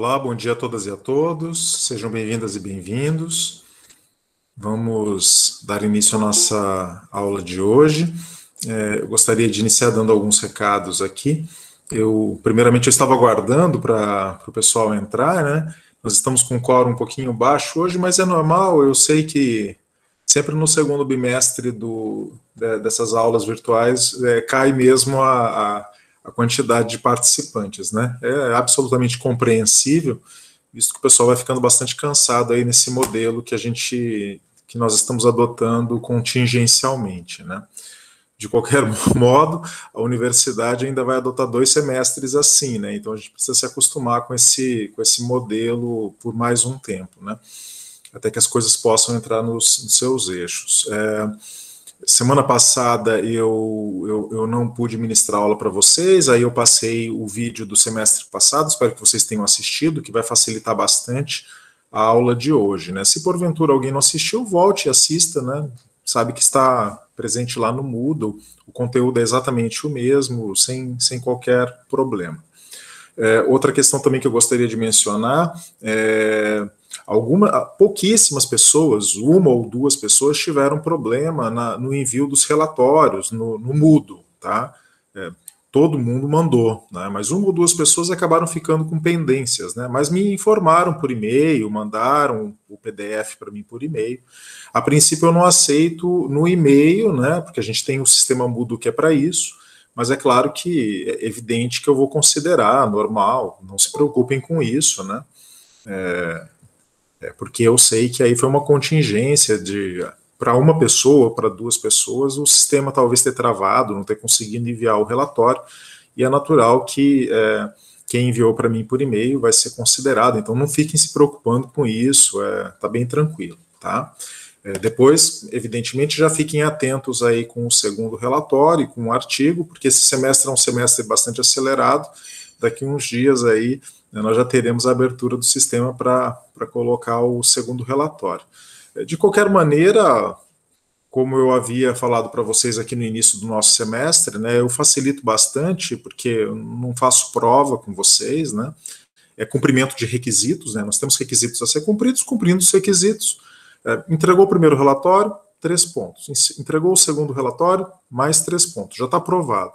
Olá, bom dia a todas e a todos, sejam bem-vindas e bem-vindos. Vamos dar início à nossa aula de hoje. Eu gostaria de iniciar dando alguns recados aqui. Primeiramente, eu estava aguardando para o pessoal entrar, né? Nós estamos com um quórum um pouquinho baixo hoje, mas é normal, eu sei que sempre no segundo bimestre dessas aulas virtuais cai mesmo a quantidade de participantes, né? É absolutamente compreensível, visto que o pessoal vai ficando bastante cansado aí nesse modelo que nós estamos adotando contingencialmente, né? De qualquer modo, a universidade ainda vai adotar 2 semestres assim, né? Então a gente precisa se acostumar com esse modelo por mais um tempo, né? Até que as coisas possam entrar nos seus eixos. Semana passada eu não pude ministrar aula para vocês, aí eu passei o vídeo do semestre passado, espero que vocês tenham assistido, que vai facilitar bastante a aula de hoje, né? Se porventura alguém não assistiu, volte e assista, né? Sabe que está presente lá no Moodle, o conteúdo é exatamente o mesmo, sem qualquer problema. Outra questão também que eu gostaria de mencionar pouquíssimas pessoas, 1 ou 2 pessoas, tiveram problema no envio dos relatórios, no Moodle, tá? Todo mundo mandou, né? Mas 1 ou 2 pessoas acabaram ficando com pendências, né? Mas me informaram por e-mail, mandaram o PDF para mim por e-mail. A princípio eu não aceito no e-mail, né? Porque a gente tem o sistema Moodle que é para isso, mas é claro que é evidente que eu vou considerar normal, não se preocupem com isso, né? Porque eu sei que aí foi uma contingência para uma pessoa, para 2 pessoas, o sistema talvez ter travado, não ter conseguido enviar o relatório, e é natural que quem enviou para mim por e-mail vai ser considerado, então não fiquem se preocupando com isso, tá bem tranquilo, tá? Depois, evidentemente, já fiquem atentos aí com o segundo relatório, com o artigo, porque esse semestre é um semestre bastante acelerado, daqui uns dias aí nós já teremos a abertura do sistema para colocar o segundo relatório. De qualquer maneira, como eu havia falado para vocês aqui no início do nosso semestre, né, eu facilito bastante, porque eu não faço prova com vocês, né, é cumprimento de requisitos, né, nós temos requisitos a ser cumpridos, cumprindo os requisitos, entregou o primeiro relatório, 3 pontos, entregou o segundo relatório, mais 3 pontos, já está aprovado.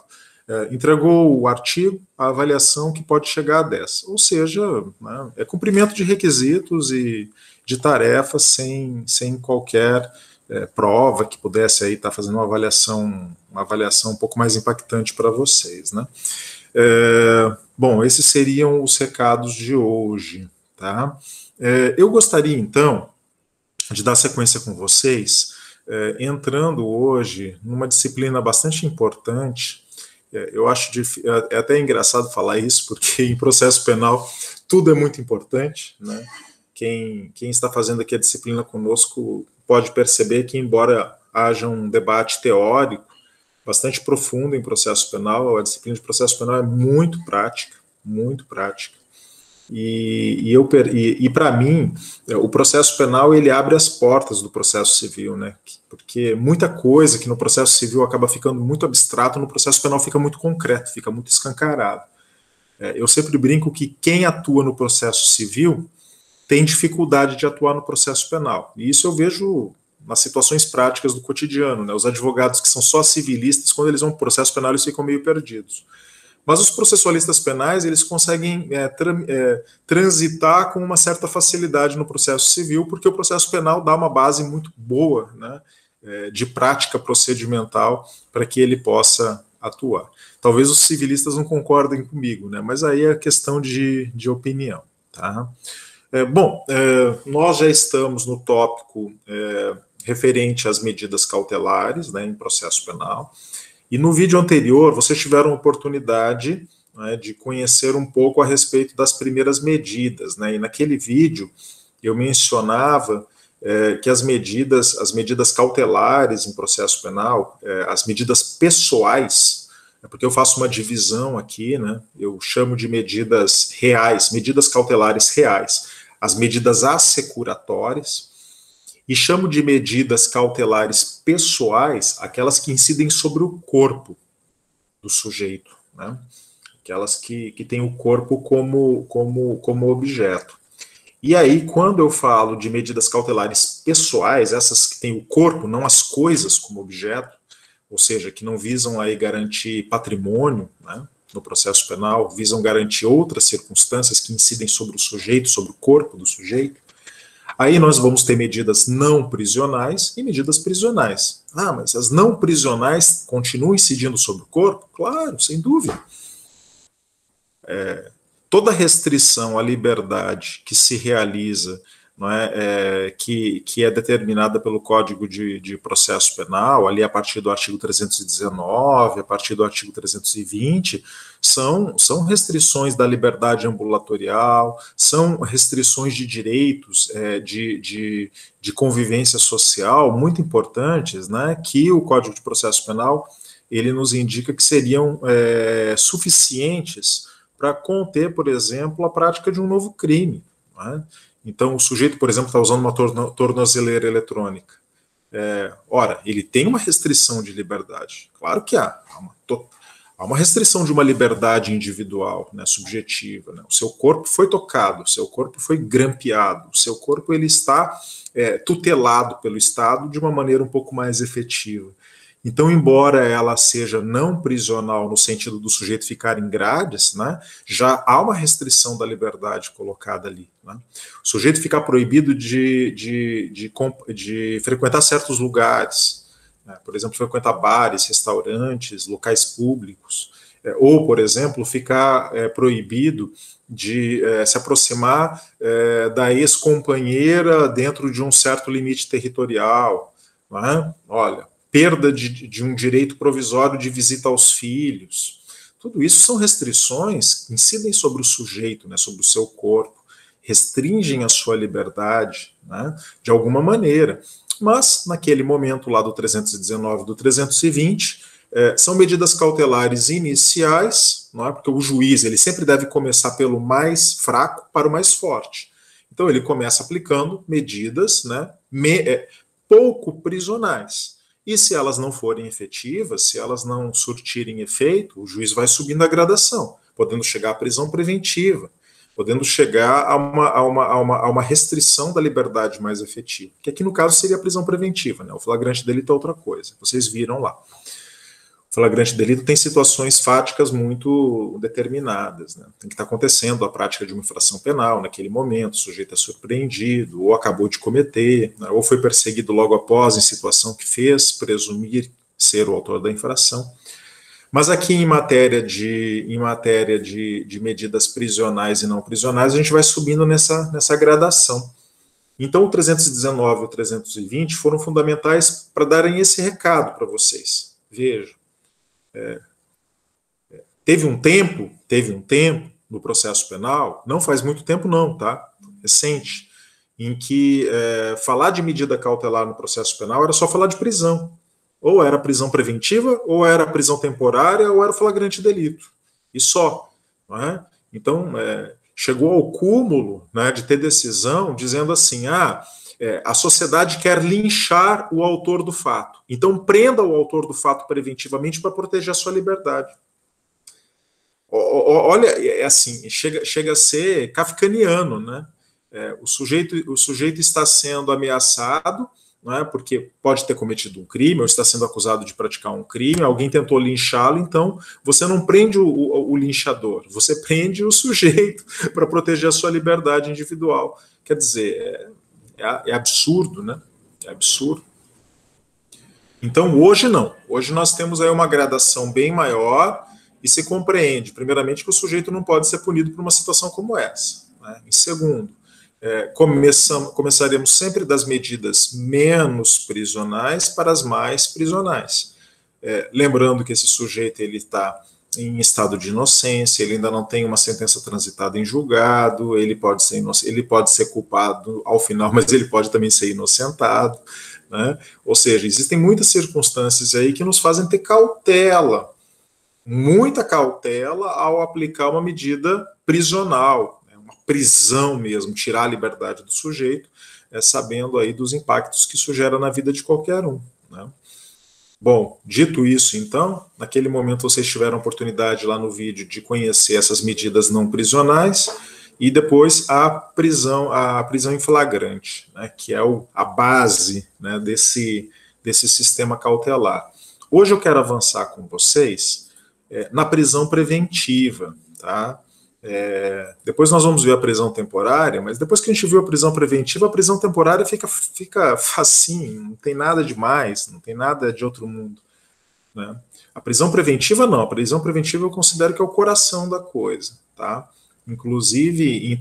Entregou o artigo, a avaliação que pode chegar a 10. Ou seja, né, é cumprimento de requisitos e de tarefas sem qualquer prova que pudesse aí estar fazendo uma avaliação um pouco mais impactante para vocês, né? Bom, esses seriam os recados de hoje, tá? Eu gostaria, então, de dar sequência com vocês, entrando hoje numa disciplina bastante importante. Eu acho até engraçado falar isso, porque em processo penal tudo é muito importante, né? Quem está fazendo aqui a disciplina conosco pode perceber que, embora haja um debate teórico bastante profundo em processo penal, a disciplina de processo penal é muito prática, muito prática. E para mim, o processo penal ele abre as portas do processo civil, né? Porque muita coisa que no processo civil acaba ficando muito abstrato, no processo penal fica muito concreto, fica muito escancarado. Eu sempre brinco que quem atua no processo civil tem dificuldade de atuar no processo penal. E isso eu vejo nas situações práticas do cotidiano, né? Os advogados que são só civilistas, quando eles vão para o processo penal, eles ficam meio perdidos. Mas os processualistas penais, eles conseguem transitar com uma certa facilidade no processo civil, porque o processo penal dá uma base muito boa, né, de prática procedimental para que ele possa atuar. Talvez os civilistas não concordem comigo, né, mas aí é questão de opinião. Tá? Bom, nós já estamos no tópico referente às medidas cautelares, né, em processo penal. E no vídeo anterior, vocês tiveram a oportunidade, né, de conhecer um pouco a respeito das primeiras medidas, né, e naquele vídeo eu mencionava que as medidas cautelares em processo penal, as medidas pessoais, porque eu faço uma divisão aqui, né, eu chamo de medidas reais, medidas cautelares reais, as medidas assecuratórias, e chamo de medidas cautelares pessoais aquelas que incidem sobre o corpo do sujeito, né? aquelas que têm o corpo como objeto. E aí, quando eu falo de medidas cautelares pessoais, essas que têm o corpo, não as coisas como objeto, ou seja, que não visam aí garantir patrimônio, né, no processo penal, visam garantir outras circunstâncias que incidem sobre o sujeito, sobre o corpo do sujeito, aí nós vamos ter medidas não prisionais e medidas prisionais. Ah, mas as não prisionais continuam incidindo sobre o corpo? Claro, sem dúvida. Toda restrição à liberdade que se realiza, não é, que é determinada pelo Código de Processo Penal, ali a partir do artigo 319, a partir do artigo 320, são restrições da liberdade ambulatorial, são restrições de direitos de convivência social muito importantes, né, que o Código de Processo Penal ele nos indica que seriam suficientes para conter, por exemplo, a prática de um novo crime. Né? Então, o sujeito, por exemplo, está usando uma tornozeleira eletrônica. Ora, ele tem uma restrição de liberdade. Claro que há. Há uma restrição de uma liberdade individual, né, subjetiva. Né? O seu corpo foi tocado, o seu corpo foi grampeado, o seu corpo ele está tutelado pelo Estado de uma maneira um pouco mais efetiva. Então, embora ela seja não prisional no sentido do sujeito ficar em grades, né, já há uma restrição da liberdade colocada ali. Né? O sujeito ficar proibido de frequentar certos lugares, né, por exemplo, frequentar bares, restaurantes, locais públicos, ou, por exemplo, ficar proibido de se aproximar da ex-companheira dentro de um certo limite territorial. Né? Olha, perda de um direito provisório de visita aos filhos. Tudo isso são restrições que incidem sobre o sujeito, né, sobre o seu corpo, restringem a sua liberdade, né, de alguma maneira. Mas, naquele momento lá do 319 do 320, são medidas cautelares iniciais, não é? Porque o juiz ele sempre deve começar pelo mais fraco para o mais forte. Então, ele começa aplicando medidas, né, pouco prisionais. E se elas não forem efetivas, se elas não surtirem efeito, o juiz vai subindo a gradação, podendo chegar à prisão preventiva, podendo chegar a uma restrição da liberdade mais efetiva, que aqui no caso seria a prisão preventiva, né? O flagrante delito é outra coisa, vocês viram lá. O flagrante delito tem situações fáticas muito determinadas, né? Tem que estar acontecendo a prática de uma infração penal naquele momento, o sujeito é surpreendido, ou acabou de cometer, né? Ou foi perseguido logo após em situação que fez presumir ser o autor da infração. Mas aqui em matéria de medidas prisionais e não prisionais, a gente vai subindo nessa gradação. Então o 319 e o 320 foram fundamentais para darem esse recado para vocês. Vejam. Teve um tempo no processo penal, não faz muito tempo não, tá? Recente, em que falar de medida cautelar no processo penal era só falar de prisão. Ou era prisão preventiva, ou era prisão temporária, ou era flagrante delito. E só. Não é? Então, chegou ao cúmulo, né, de ter decisão dizendo assim, a sociedade quer linchar o autor do fato. Então, prenda o autor do fato preventivamente para proteger a sua liberdade. Olha, assim, chega a ser kafkaniano, né? O sujeito está sendo ameaçado, não é? Porque pode ter cometido um crime, ou está sendo acusado de praticar um crime, alguém tentou linchá-lo, então você não prende o linchador, você prende o sujeito para proteger a sua liberdade individual. Quer dizer, é absurdo, né? É absurdo. Então, hoje não. Hoje nós temos aí uma gradação bem maior e se compreende, primeiramente, que o sujeito não pode ser punido por uma situação como essa. Né? Em segundo, começaremos sempre das medidas menos prisionais para as mais prisionais. Lembrando que esse sujeito ele está em estado de inocência, ele ainda não tem uma sentença transitada em julgado, ele pode ser culpado ao final, mas ele pode também ser inocentado. Né? Ou seja, existem muitas circunstâncias aí que nos fazem ter cautela, muita cautela ao aplicar uma medida prisional, né? Uma prisão mesmo, tirar a liberdade do sujeito, sabendo aí dos impactos que isso gera na vida de qualquer um. Né? Bom, dito isso, então, naquele momento vocês tiveram a oportunidade lá no vídeo de conhecer essas medidas não prisionais e depois a prisão em flagrante, né, que é a base, né, desse sistema cautelar. Hoje eu quero avançar com vocês na prisão preventiva, tá? Depois nós vamos ver a prisão temporária, mas depois que a gente viu a prisão temporária fica facinho, não tem nada demais, não tem nada de outro mundo, né? A prisão preventiva não, a prisão preventiva eu considero que é o coração da coisa, tá? Inclusive, em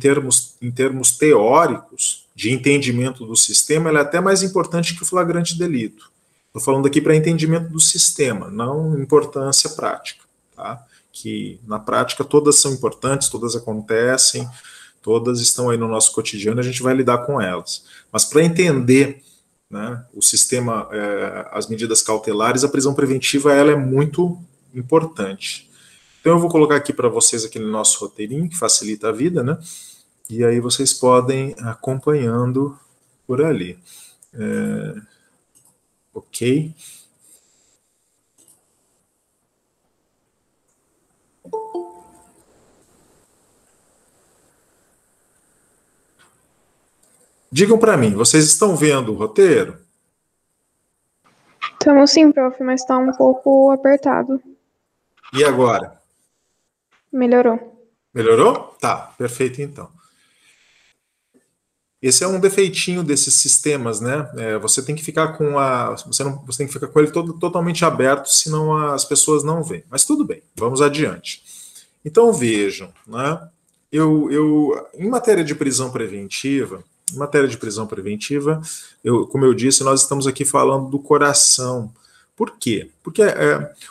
termos teóricos, de entendimento do sistema, ela é até mais importante que o flagrante delito. Estou falando aqui para entendimento do sistema, não importância prática, tá? Que na prática todas são importantes, todas acontecem, todas estão aí no nosso cotidiano, a gente vai lidar com elas. Mas para entender, né, o sistema, as medidas cautelares, a prisão preventiva ela é muito importante. Então eu vou colocar aqui para vocês aqui no nosso roteirinho, que facilita a vida, né? E aí vocês podem acompanhando por ali. Ok? Digam para mim, vocês estão vendo o roteiro? Estamos sim, prof, mas está um pouco apertado. E agora? Melhorou. Melhorou? Tá, perfeito então. Esse é um defeitinho desses sistemas, né? Você tem que ficar você tem que ficar com ele totalmente aberto, senão as pessoas não veem. Mas tudo bem, vamos adiante. Então vejam, né? Em matéria de prisão preventiva, como eu disse, nós estamos aqui falando do coração. Por quê? Porque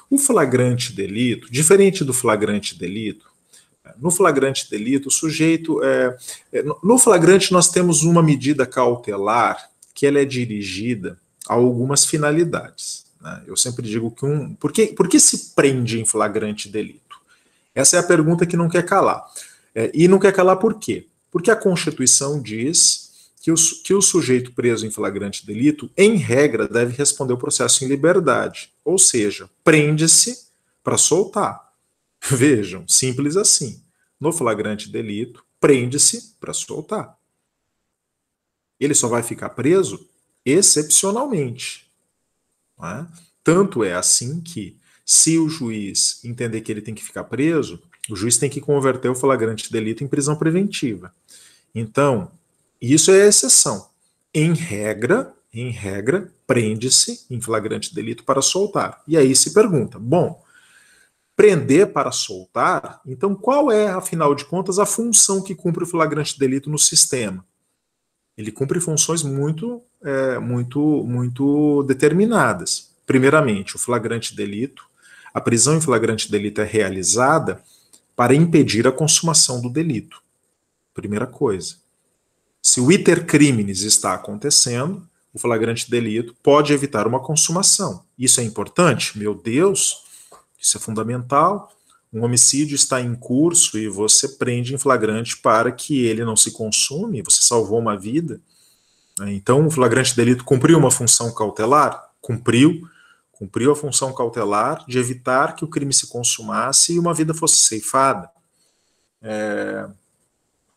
o flagrante delito, diferente do flagrante delito, no flagrante delito, o sujeito. No flagrante, nós temos uma medida cautelar que ela é dirigida a algumas finalidades, né? Eu sempre digo que por que se prende em flagrante delito? Essa é a pergunta que não quer calar. E não quer calar por quê? Porque a Constituição diz que o sujeito preso em flagrante delito, em regra, deve responder o processo em liberdade. Ou seja, prende-se para soltar. Vejam, simples assim. No flagrante delito, prende-se para soltar. Ele só vai ficar preso excepcionalmente. Não é? Tanto é assim que, se o juiz entender que ele tem que ficar preso, o juiz tem que converter o flagrante delito em prisão preventiva. Então, isso é a exceção. Em regra, prende-se em flagrante delito para soltar. E aí se pergunta, bom, prender para soltar, então qual é, afinal de contas, a função que cumpre o flagrante delito no sistema? Ele cumpre funções muito determinadas. Primeiramente, o flagrante delito, a prisão em flagrante delito é realizada para impedir a consumação do delito. Primeira coisa. Se o iter criminis está acontecendo, o flagrante delito pode evitar uma consumação. Isso é importante? Meu Deus, isso é fundamental. Um homicídio está em curso e você prende em flagrante para que ele não se consume, você salvou uma vida. Então, o flagrante delito cumpriu uma função cautelar? Cumpriu a função cautelar de evitar que o crime se consumasse e uma vida fosse ceifada.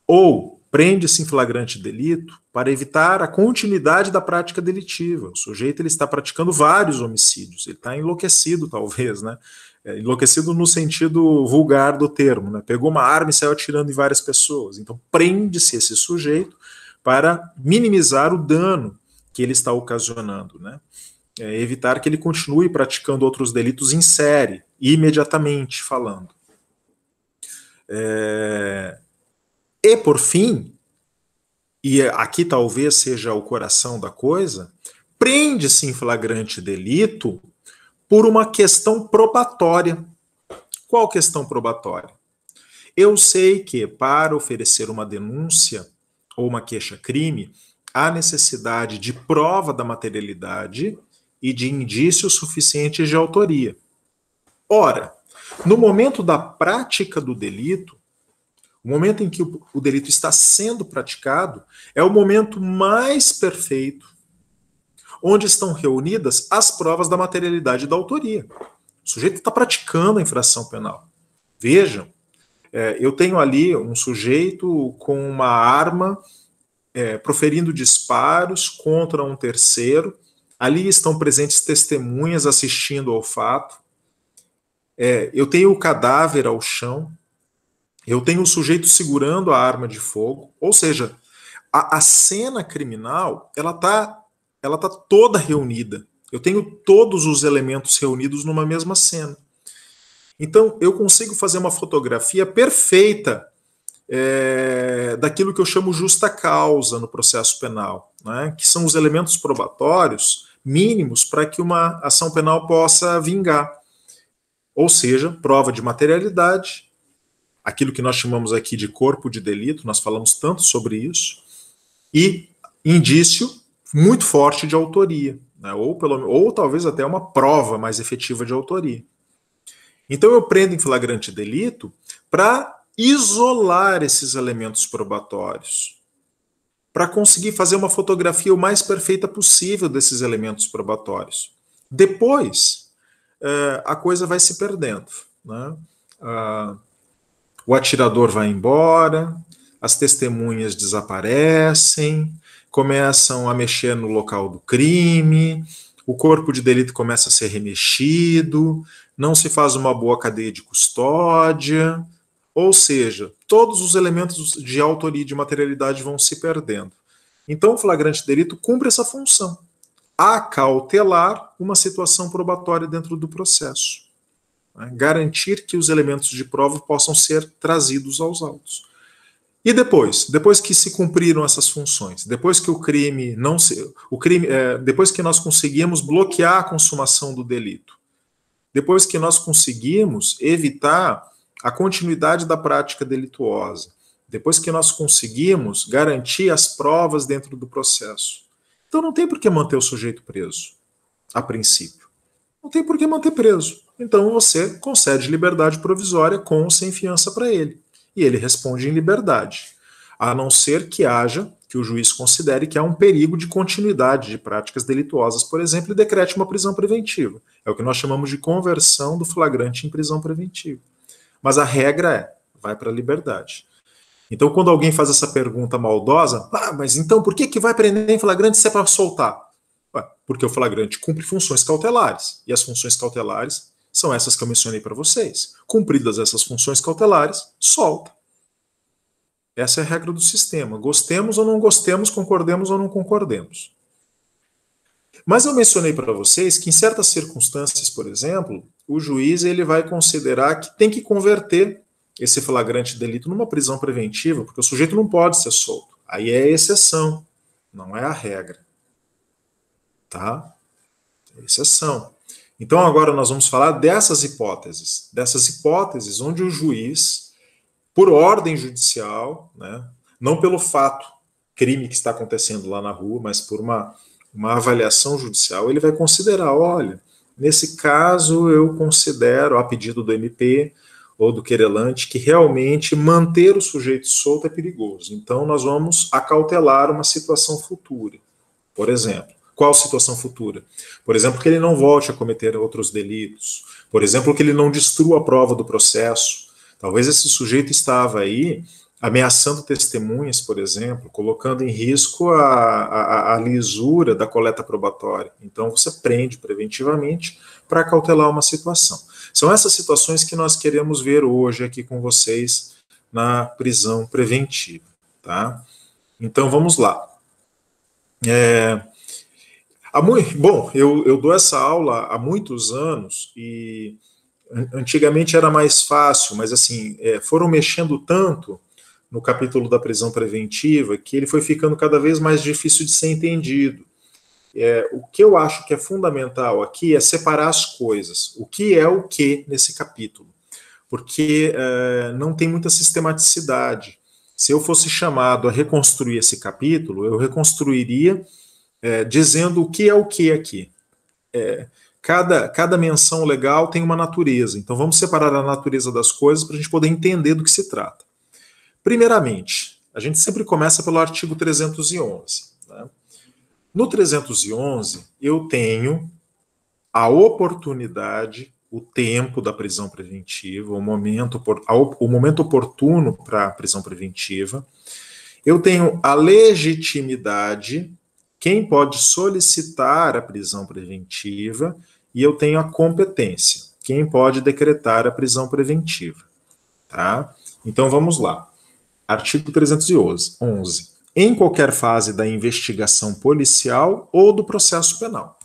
Ou prende-se em flagrante delito para evitar a continuidade da prática delitiva. O sujeito ele está praticando vários homicídios, ele está enlouquecido talvez, né? Enlouquecido no sentido vulgar do termo, né? Pegou uma arma e saiu atirando em várias pessoas. Então prende-se esse sujeito para minimizar o dano que ele está ocasionando, né? Evitar que ele continue praticando outros delitos em série, imediatamente falando. E, por fim, e aqui talvez seja o coração da coisa, prende-se em flagrante delito por uma questão probatória. Qual questão probatória? Eu sei que para oferecer uma denúncia ou uma queixa-crime, há necessidade de prova da materialidade e de indícios suficientes de autoria. Ora, no momento da prática do delito, o momento em que o delito está sendo praticado, é o momento mais perfeito, onde estão reunidas as provas da materialidade e da autoria. O sujeito está praticando a infração penal. Vejam, eu tenho ali um sujeito com uma arma proferindo disparos contra um terceiro. Ali estão presentes testemunhas assistindo ao fato. Eu tenho o cadáver ao chão. Eu tenho o sujeito segurando a arma de fogo. Ou seja, a cena criminal, ela tá toda reunida. Eu tenho todos os elementos reunidos numa mesma cena. Então, eu consigo fazer uma fotografia perfeita daquilo que eu chamo justa causa no processo penal, né? Que são os elementos probatórios mínimos para que uma ação penal possa vingar. Ou seja, prova de materialidade, aquilo que nós chamamos aqui de corpo de delito, nós falamos tanto sobre isso, e indício muito forte de autoria, né? Ou talvez até uma prova mais efetiva de autoria. Então eu prendo em flagrante delito para isolar esses elementos probatórios, para conseguir fazer uma fotografia o mais perfeita possível desses elementos probatórios. Depois, a coisa vai se perdendo, né? O atirador vai embora, as testemunhas desaparecem, começam a mexer no local do crime, o corpo de delito começa a ser remexido, não se faz uma boa cadeia de custódia, ou seja, todos os elementos de autoria e de materialidade vão se perdendo. Então, o flagrante delito cumpre essa função, acautelar uma situação probatória dentro do processo, né? Garantir que os elementos de prova possam ser trazidos aos autos. E depois que se cumpriram essas funções, depois que depois que nós conseguimos bloquear a consumação do delito, depois que nós conseguimos evitar a continuidade da prática delituosa, depois que nós conseguimos garantir as provas dentro do processo, então não tem por que manter o sujeito preso, a princípio. Não tem por que manter preso. Então você concede liberdade provisória com ou sem fiança para ele. E ele responde em liberdade, a não ser que o juiz considere que há um perigo de continuidade de práticas delituosas, por exemplo, e decrete uma prisão preventiva. É o que nós chamamos de conversão do flagrante em prisão preventiva. Mas a regra vai para a liberdade. Então, quando alguém faz essa pergunta maldosa, mas então por que vai prender em flagrante se é para soltar? Porque o flagrante cumpre funções cautelares, e as funções cautelares são essas que eu mencionei para vocês. Cumpridas essas funções cautelares, solta. Essa é a regra do sistema. Gostemos ou não gostemos, concordemos ou não concordemos. Mas eu mencionei para vocês que em certas circunstâncias, por exemplo, o juiz ele vai considerar que tem que converter esse flagrante delito numa prisão preventiva, porque o sujeito não pode ser solto. Aí é exceção, não é a regra. Tá? É exceção. Então agora nós vamos falar dessas hipóteses onde o juiz, por ordem judicial, né, não pelo fato, crime que está acontecendo lá na rua, mas por uma avaliação judicial, ele vai considerar, olha, nesse caso eu considero, a pedido do MP ou do querelante, que realmente manter o sujeito solto é perigoso. Então nós vamos acautelar uma situação futura. Por exemplo, qual situação futura? Por exemplo, que ele não volte a cometer outros delitos. Por exemplo, que ele não destrua a prova do processo. Talvez esse sujeito estava aí ameaçando testemunhas, por exemplo, colocando em risco a lisura da coleta probatória. Então você prende preventivamente para cautelar uma situação. São essas situações que nós queremos ver hoje aqui com vocês na prisão preventiva. Tá? Então vamos lá. Bom, eu dou essa aula há muitos anos e antigamente era mais fácil, mas assim, foram mexendo tanto no capítulo da prisão preventiva que ele foi ficando cada vez mais difícil de ser entendido. O que eu acho que é fundamental aqui é separar as coisas. O que é o que nesse capítulo? Porque não tem muita sistematicidade. Se eu fosse chamado a reconstruir esse capítulo, eu reconstruiria dizendo o que é o que aqui. Cada menção legal tem uma natureza. Então vamos separar a natureza das coisas para a gente poder entender do que se trata. Primeiramente, a gente sempre começa pelo artigo 311. Né? No 311, eu tenho a oportunidade, o tempo da prisão preventiva, o momento oportuno para a prisão preventiva. Eu tenho a legitimidade, quem pode solicitar a prisão preventiva, e eu tenho a competência, quem pode decretar a prisão preventiva. Tá? Então vamos lá. Artigo 311. Em qualquer fase da investigação policial ou do processo penal.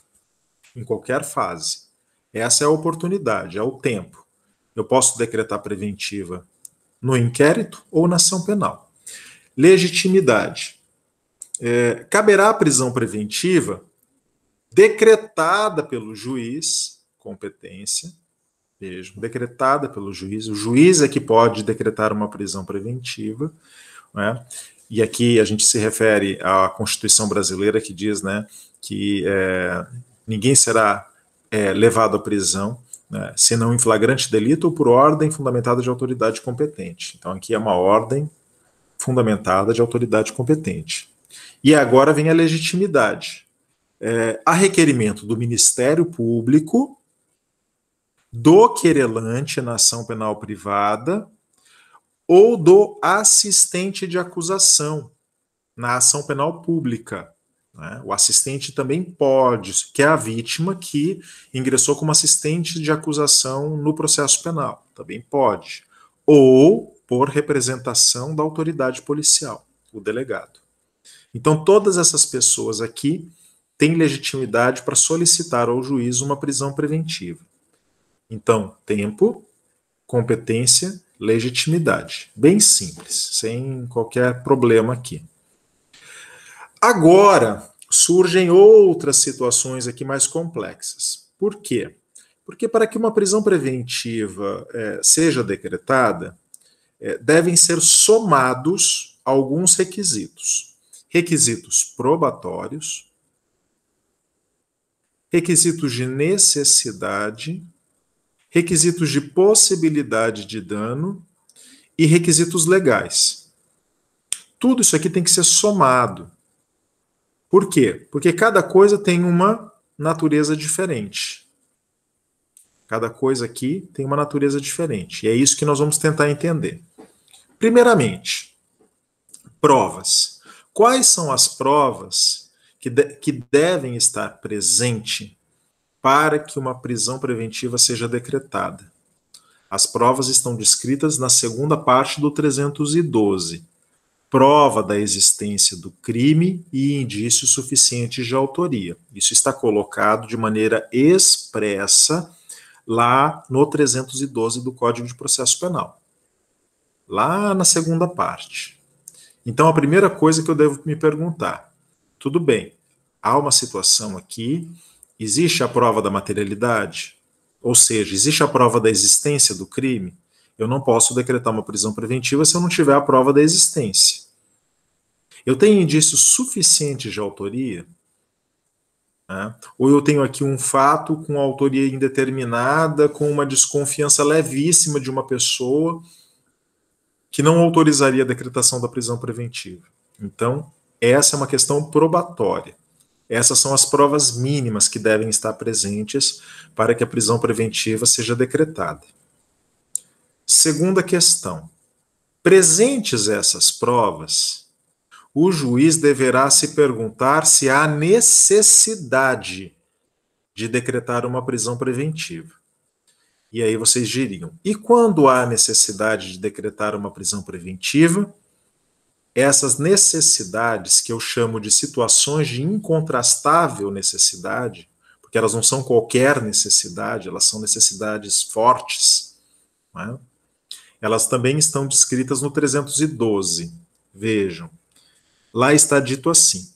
Em qualquer fase. Essa é a oportunidade, é o tempo. Eu posso decretar preventiva no inquérito ou na ação penal. Legitimidade. Caberá a prisão preventiva decretada pelo juiz, competência, vejam, decretada pelo juiz. O juiz é que pode decretar uma prisão preventiva, né? E aqui a gente se refere à Constituição brasileira, que diz, né, que ninguém será levado à prisão, né, senão em flagrante delito ou por ordem fundamentada de autoridade competente. Então aqui é uma ordem fundamentada de autoridade competente. E agora vem a legitimidade. A requerimento do Ministério Público, do querelante na ação penal privada ou do assistente de acusação na ação penal pública. Né? O assistente também pode, que é a vítima que ingressou como assistente de acusação no processo penal, também pode. Ou por representação da autoridade policial, o delegado. Então, todas essas pessoas aqui têm legitimidade para solicitar ao juiz uma prisão preventiva. Então, tempo, competência, legitimidade. Bem simples, sem qualquer problema aqui. Agora, surgem outras situações aqui mais complexas. Por quê? Porque para que uma prisão preventiva seja decretada, devem ser somados alguns requisitos. Requisitos probatórios, requisitos de necessidade, requisitos de possibilidade de dano e requisitos legais. Tudo isso aqui tem que ser somado. Por quê? Porque cada coisa tem uma natureza diferente. Cada coisa aqui tem uma natureza diferente. E é isso que nós vamos tentar entender. Primeiramente, provas. Quais são as provas que devem estar presentes para que uma prisão preventiva seja decretada? As provas estão descritas na segunda parte do 312. Prova da existência do crime e indícios suficientes de autoria. Isso está colocado de maneira expressa lá no 312 do Código de Processo Penal. Lá na segunda parte. Então, a primeira coisa que eu devo me perguntar, tudo bem, há uma situação aqui, existe a prova da materialidade? Ou seja, existe a prova da existência do crime? Eu não posso decretar uma prisão preventiva se eu não tiver a prova da existência. Eu tenho indícios suficientes de autoria? Né? Ou eu tenho aqui um fato com autoria indeterminada, com uma desconfiança levíssima de uma pessoa que não autorizaria a decretação da prisão preventiva. Então, essa é uma questão probatória. Essas são as provas mínimas que devem estar presentes para que a prisão preventiva seja decretada. Segunda questão. Presentes essas provas, o juiz deverá se perguntar se há necessidade de decretar uma prisão preventiva. E aí vocês diriam, e quando há necessidade de decretar uma prisão preventiva, essas necessidades, que eu chamo de situações de incontrastável necessidade, porque elas não são qualquer necessidade, elas são necessidades fortes, né? Elas também estão descritas no 312. Vejam, lá está dito assim,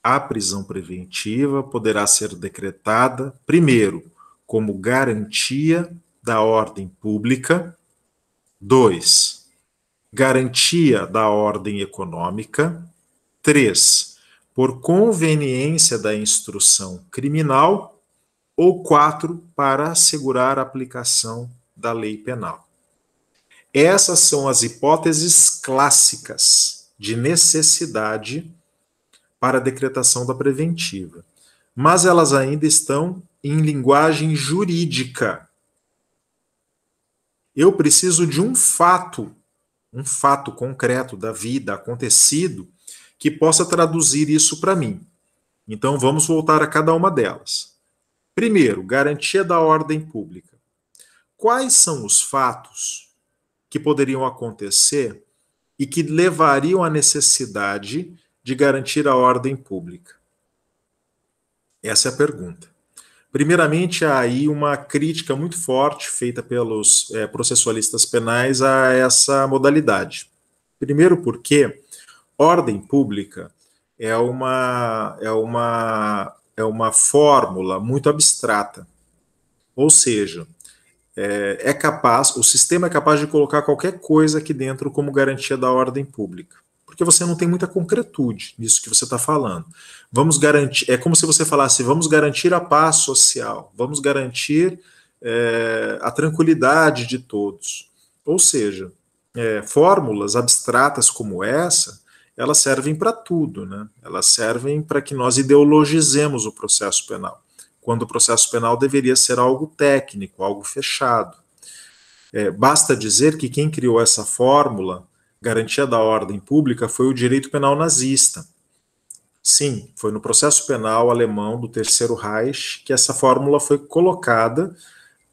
a prisão preventiva poderá ser decretada, primeiro, como garantia da ordem pública. 2. Garantia da ordem econômica. 3. Por conveniência da instrução criminal. Ou 4. Para assegurar a aplicação da lei penal. Essas são as hipóteses clássicas de necessidade para a decretação da preventiva, mas elas ainda estão em linguagem jurídica. Eu preciso de um fato concreto da vida, acontecido, que possa traduzir isso para mim. Então, vamos voltar a cada uma delas. Primeiro, garantia da ordem pública. Quais são os fatos que poderiam acontecer e que levariam à necessidade de garantir a ordem pública? Essa é a pergunta. Primeiramente, há aí uma crítica muito forte feita pelos processualistas penais a essa modalidade. Primeiro porque ordem pública é uma fórmula muito abstrata. Ou seja, o sistema é capaz de colocar qualquer coisa aqui dentro como garantia da ordem pública, porque você não tem muita concretude nisso que você está falando. Vamos garantir, é como se você falasse, vamos garantir a paz social, vamos garantir a tranquilidade de todos. Ou seja, fórmulas abstratas como essa, elas servem para tudo, né? Elas servem para que nós ideologizemos o processo penal, quando o processo penal deveria ser algo técnico, algo fechado. Basta dizer que quem criou essa fórmula, garantia da ordem pública, foi o direito penal nazista. Sim, foi no processo penal alemão do Terceiro Reich que essa fórmula foi colocada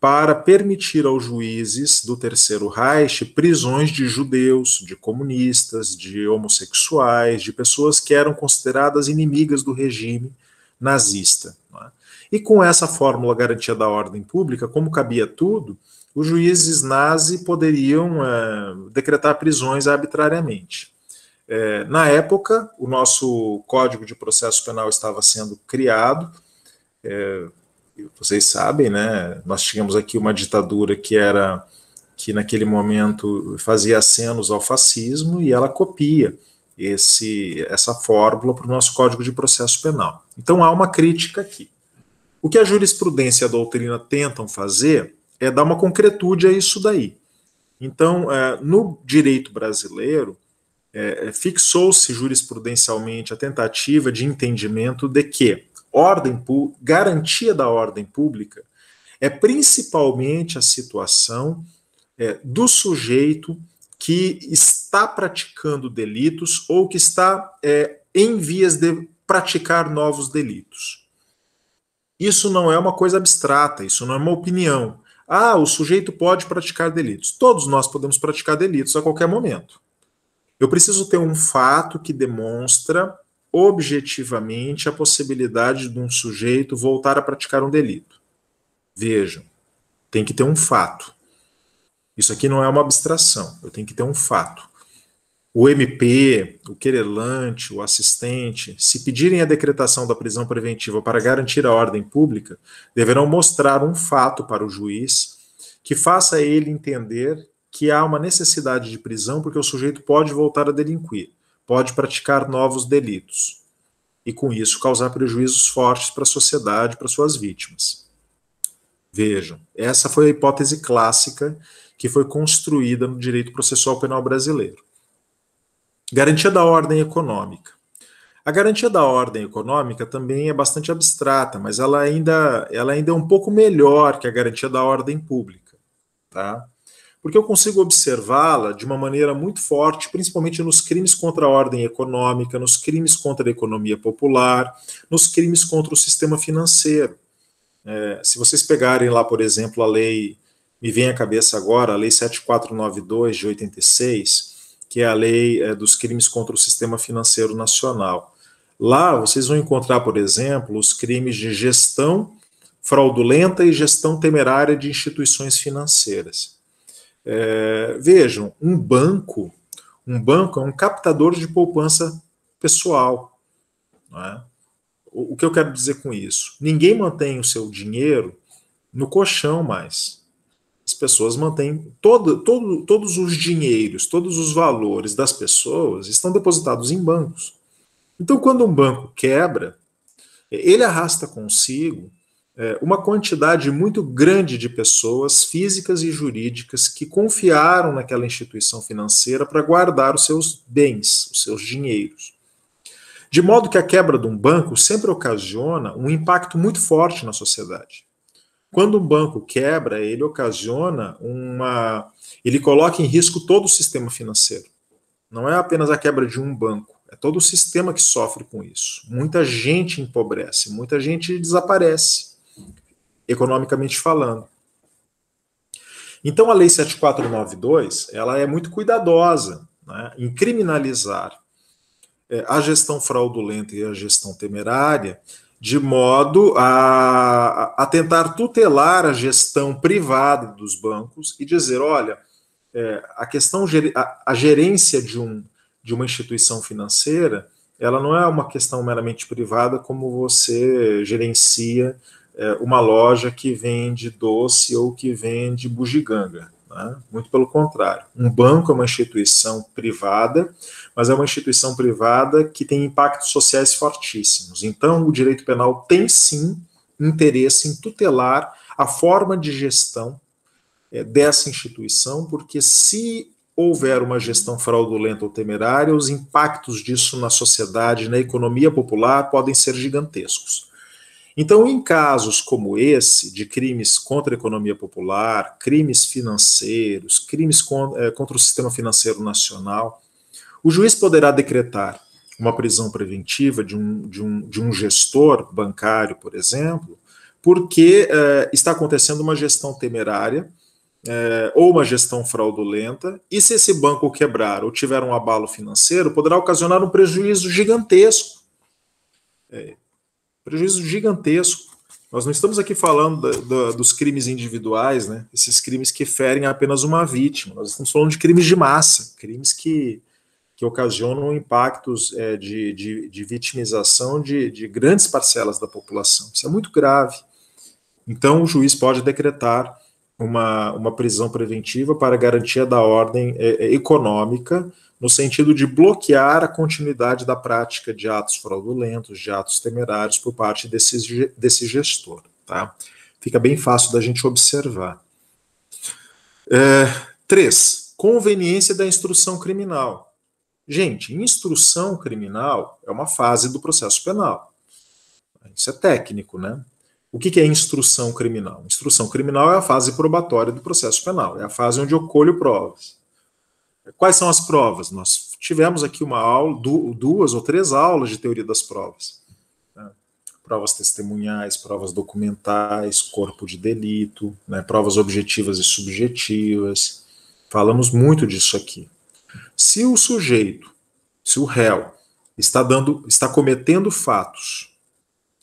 para permitir aos juízes do Terceiro Reich prisões de judeus, de comunistas, de homossexuais, de pessoas que eram consideradas inimigas do regime nazista. Não é? E com essa fórmula garantia da ordem pública, como cabia tudo, os juízes nazi poderiam decretar prisões arbitrariamente. Na época, o nosso Código de Processo Penal estava sendo criado. Vocês sabem, né? Nós tínhamos aqui uma ditadura que naquele momento fazia acenos ao fascismo e ela copia essa fórmula para o nosso Código de Processo Penal. Então há uma crítica aqui. O que a jurisprudência e a doutrina tentam fazer é dar uma concretude a isso daí. Então, no direito brasileiro, fixou-se jurisprudencialmente a tentativa de entendimento de que garantia da ordem pública é principalmente a situação do sujeito que está praticando delitos ou que está em vias de praticar novos delitos. Isso não é uma coisa abstrata, isso não é uma opinião. O sujeito pode praticar delitos. Todos nós podemos praticar delitos a qualquer momento. Eu preciso ter um fato que demonstra objetivamente a possibilidade de um sujeito voltar a praticar um delito. Vejam, tem que ter um fato. Isso aqui não é uma abstração, eu tenho que ter um fato. O MP, o querelante, o assistente, se pedirem a decretação da prisão preventiva para garantir a ordem pública, deverão mostrar um fato para o juiz que faça ele entender que há uma necessidade de prisão porque o sujeito pode voltar a delinquir, pode praticar novos delitos e, com isso, causar prejuízos fortes para a sociedade, para suas vítimas. Vejam, essa foi a hipótese clássica que foi construída no direito processual penal brasileiro. Garantia da ordem econômica. A garantia da ordem econômica também é bastante abstrata, mas ela ainda é um pouco melhor que a garantia da ordem pública, tá? Porque eu consigo observá-la de uma maneira muito forte, principalmente nos crimes contra a ordem econômica, nos crimes contra a economia popular, nos crimes contra o sistema financeiro. Se vocês pegarem lá, por exemplo, a lei, me vem à cabeça agora, a lei 7492 de 86, que é a lei dos crimes contra o sistema financeiro nacional. Lá vocês vão encontrar, por exemplo, os crimes de gestão fraudulenta e gestão temerária de instituições financeiras. Vejam, um banco é um captador de poupança pessoal. Não é? O que eu quero dizer com isso? Ninguém mantém o seu dinheiro no colchão mais. As pessoas mantêm todos os dinheiros, todos os valores das pessoas estão depositados em bancos. Então, quando um banco quebra, ele arrasta consigo uma quantidade muito grande de pessoas físicas e jurídicas que confiaram naquela instituição financeira para guardar os seus bens, os seus dinheiros. De modo que a quebra de um banco sempre ocasiona um impacto muito forte na sociedade. Quando um banco quebra, ele ocasiona ele coloca em risco todo o sistema financeiro. Não é apenas a quebra de um banco, é todo o sistema que sofre com isso. Muita gente empobrece, muita gente desaparece, economicamente falando. Então a Lei 7492, ela é muito cuidadosa, né, em criminalizar a gestão fraudulenta e a gestão temerária, de modo a tentar tutelar a gestão privada dos bancos e dizer, olha, a gerência de uma instituição financeira, ela não é uma questão meramente privada, como você gerencia uma loja que vende doce ou que vende bugiganga. Né? Muito pelo contrário. Um banco é uma instituição privada, mas é uma instituição privada que tem impactos sociais fortíssimos. Então, o direito penal tem, sim, interesse em tutelar a forma de gestão dessa instituição, porque se houver uma gestão fraudulenta ou temerária, os impactos disso na sociedade, na economia popular, podem ser gigantescos. Então, em casos como esse, de crimes contra a economia popular, crimes financeiros, crimes contra o sistema financeiro nacional, o juiz poderá decretar uma prisão preventiva de um gestor bancário, por exemplo, porque está acontecendo uma gestão temerária ou uma gestão fraudulenta, e se esse banco quebrar ou tiver um abalo financeiro, poderá ocasionar um prejuízo gigantesco. Prejuízo gigantesco. Nós não estamos aqui falando dos crimes individuais, né? Esses crimes que ferem apenas uma vítima. Nós estamos falando de crimes de massa, crimes que ocasionam impactos de vitimização de grandes parcelas da população. Isso é muito grave. Então, o juiz pode decretar uma prisão preventiva para garantia da ordem econômica, no sentido de bloquear a continuidade da prática de atos fraudulentos, de atos temerários por parte desse gestor. Tá? Fica bem fácil da gente observar. 3. Conveniência da instrução criminal. Gente, instrução criminal é uma fase do processo penal. Isso é técnico, né? O que é instrução criminal? Instrução criminal é a fase probatória do processo penal, é a fase onde eu colho provas. Quais são as provas? Nós tivemos aqui uma aula, 2 ou 3 aulas de teoria das provas. Né? Provas testemunhais, provas documentais, corpo de delito, né? Provas objetivas e subjetivas. Falamos muito disso aqui. Se o sujeito, se o réu, está cometendo fatos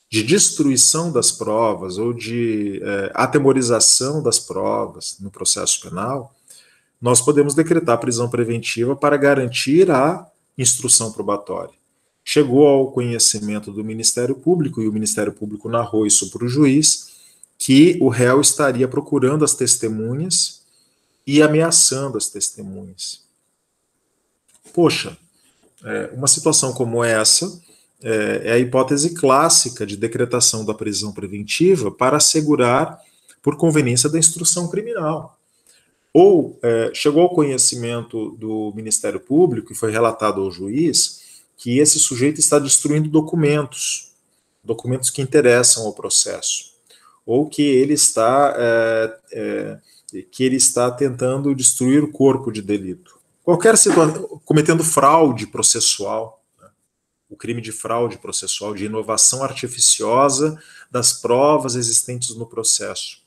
de destruição das provas ou de atemorização das provas no processo penal, nós podemos decretar prisão preventiva para garantir a instrução probatória. Chegou ao conhecimento do Ministério Público, e o Ministério Público narrou isso para o juiz, que o réu estaria procurando as testemunhas e ameaçando as testemunhas. Poxa, uma situação como essa é a hipótese clássica de decretação da prisão preventiva para assegurar por conveniência da instrução criminal. Ou chegou ao conhecimento do Ministério Público e foi relatado ao juiz que esse sujeito está destruindo documentos que interessam ao processo, ou que ele está tentando destruir o corpo de delito. Qualquer situação, cometendo fraude processual, né? O crime de fraude processual, de inovação artificiosa das provas existentes no processo.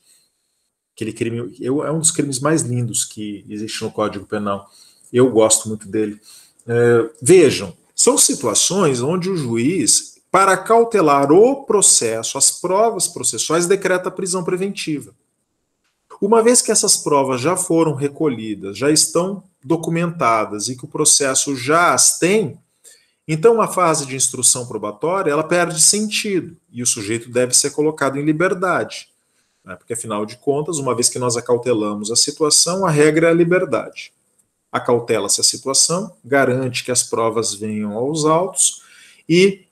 Aquele crime é um dos crimes mais lindos que existe no Código Penal. Eu gosto muito dele. Vejam, são situações onde o juiz, para cautelar o processo, as provas processuais, decreta a prisão preventiva. Uma vez que essas provas já foram recolhidas, já estão documentadas e que o processo já as tem, então a fase de instrução probatória ela perde sentido e o sujeito deve ser colocado em liberdade. Porque, afinal de contas, uma vez que nós acautelamos a situação, a regra é a liberdade. Acautela-se a situação, garante que as provas venham aos autos e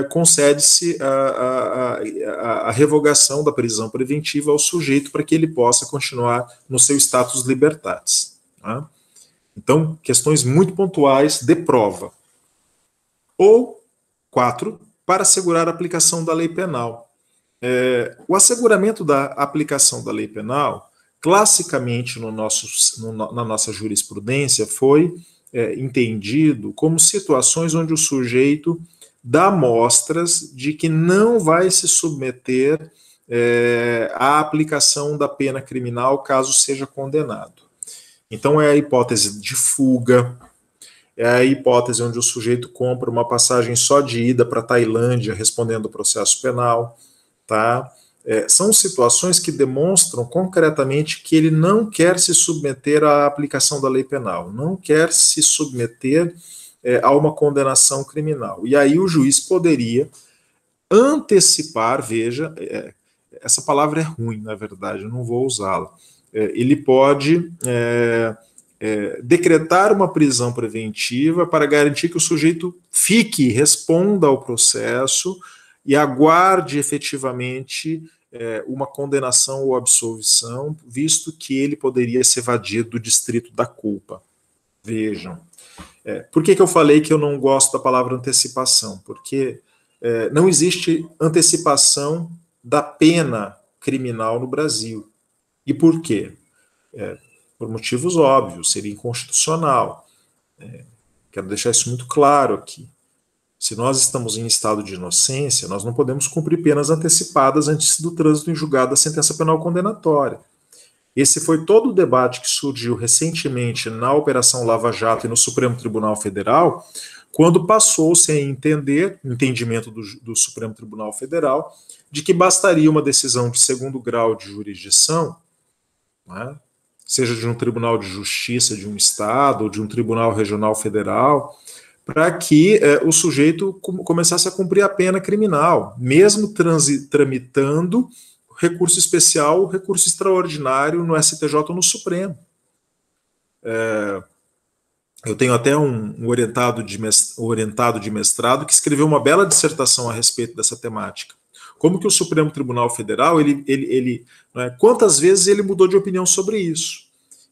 concede-se a revogação da prisão preventiva ao sujeito para que ele possa continuar no seu status libertatis. Tá? Então, questões muito pontuais de prova. Ou 4. Para assegurar a aplicação da lei penal. O asseguramento da aplicação da lei penal, classicamente na nossa jurisprudência, foi entendido como situações onde o sujeito dá mostras de que não vai se submeter à aplicação da pena criminal caso seja condenado. Então é a hipótese de fuga, é a hipótese onde o sujeito compra uma passagem só de ida para a Tailândia respondendo o processo penal, tá? São situações que demonstram concretamente que ele não quer se submeter à aplicação da lei penal, não quer se submeter a uma condenação criminal. E aí o juiz poderia antecipar, veja, essa palavra é ruim, na verdade, eu não vou usá-la. Ele pode decretar uma prisão preventiva para garantir que o sujeito fique, responda ao processo e aguarde efetivamente uma condenação ou absolvição, visto que ele poderia se evadir do distrito da culpa. Vejam. Por que eu falei que eu não gosto da palavra antecipação? Porque não existe antecipação da pena criminal no Brasil. E por quê? Por motivos óbvios, seria inconstitucional. Quero deixar isso muito claro aqui. Se nós estamos em estado de inocência, nós não podemos cumprir penas antecipadas antes do trânsito em julgado da sentença penal condenatória. Esse foi todo o debate que surgiu recentemente na Operação Lava Jato e no Supremo Tribunal Federal, quando passou-se a entendimento do Supremo Tribunal Federal, de que bastaria uma decisão de segundo grau de jurisdição, né, seja de um tribunal de justiça de um estado ou de um tribunal regional federal, para que o sujeito começasse a cumprir a pena criminal, mesmo tramitando recurso especial, recurso extraordinário no STJ ou no Supremo. Eu tenho até um orientado de mestrado que escreveu uma bela dissertação a respeito dessa temática. Como que o Supremo Tribunal Federal, quantas vezes ele mudou de opinião sobre isso?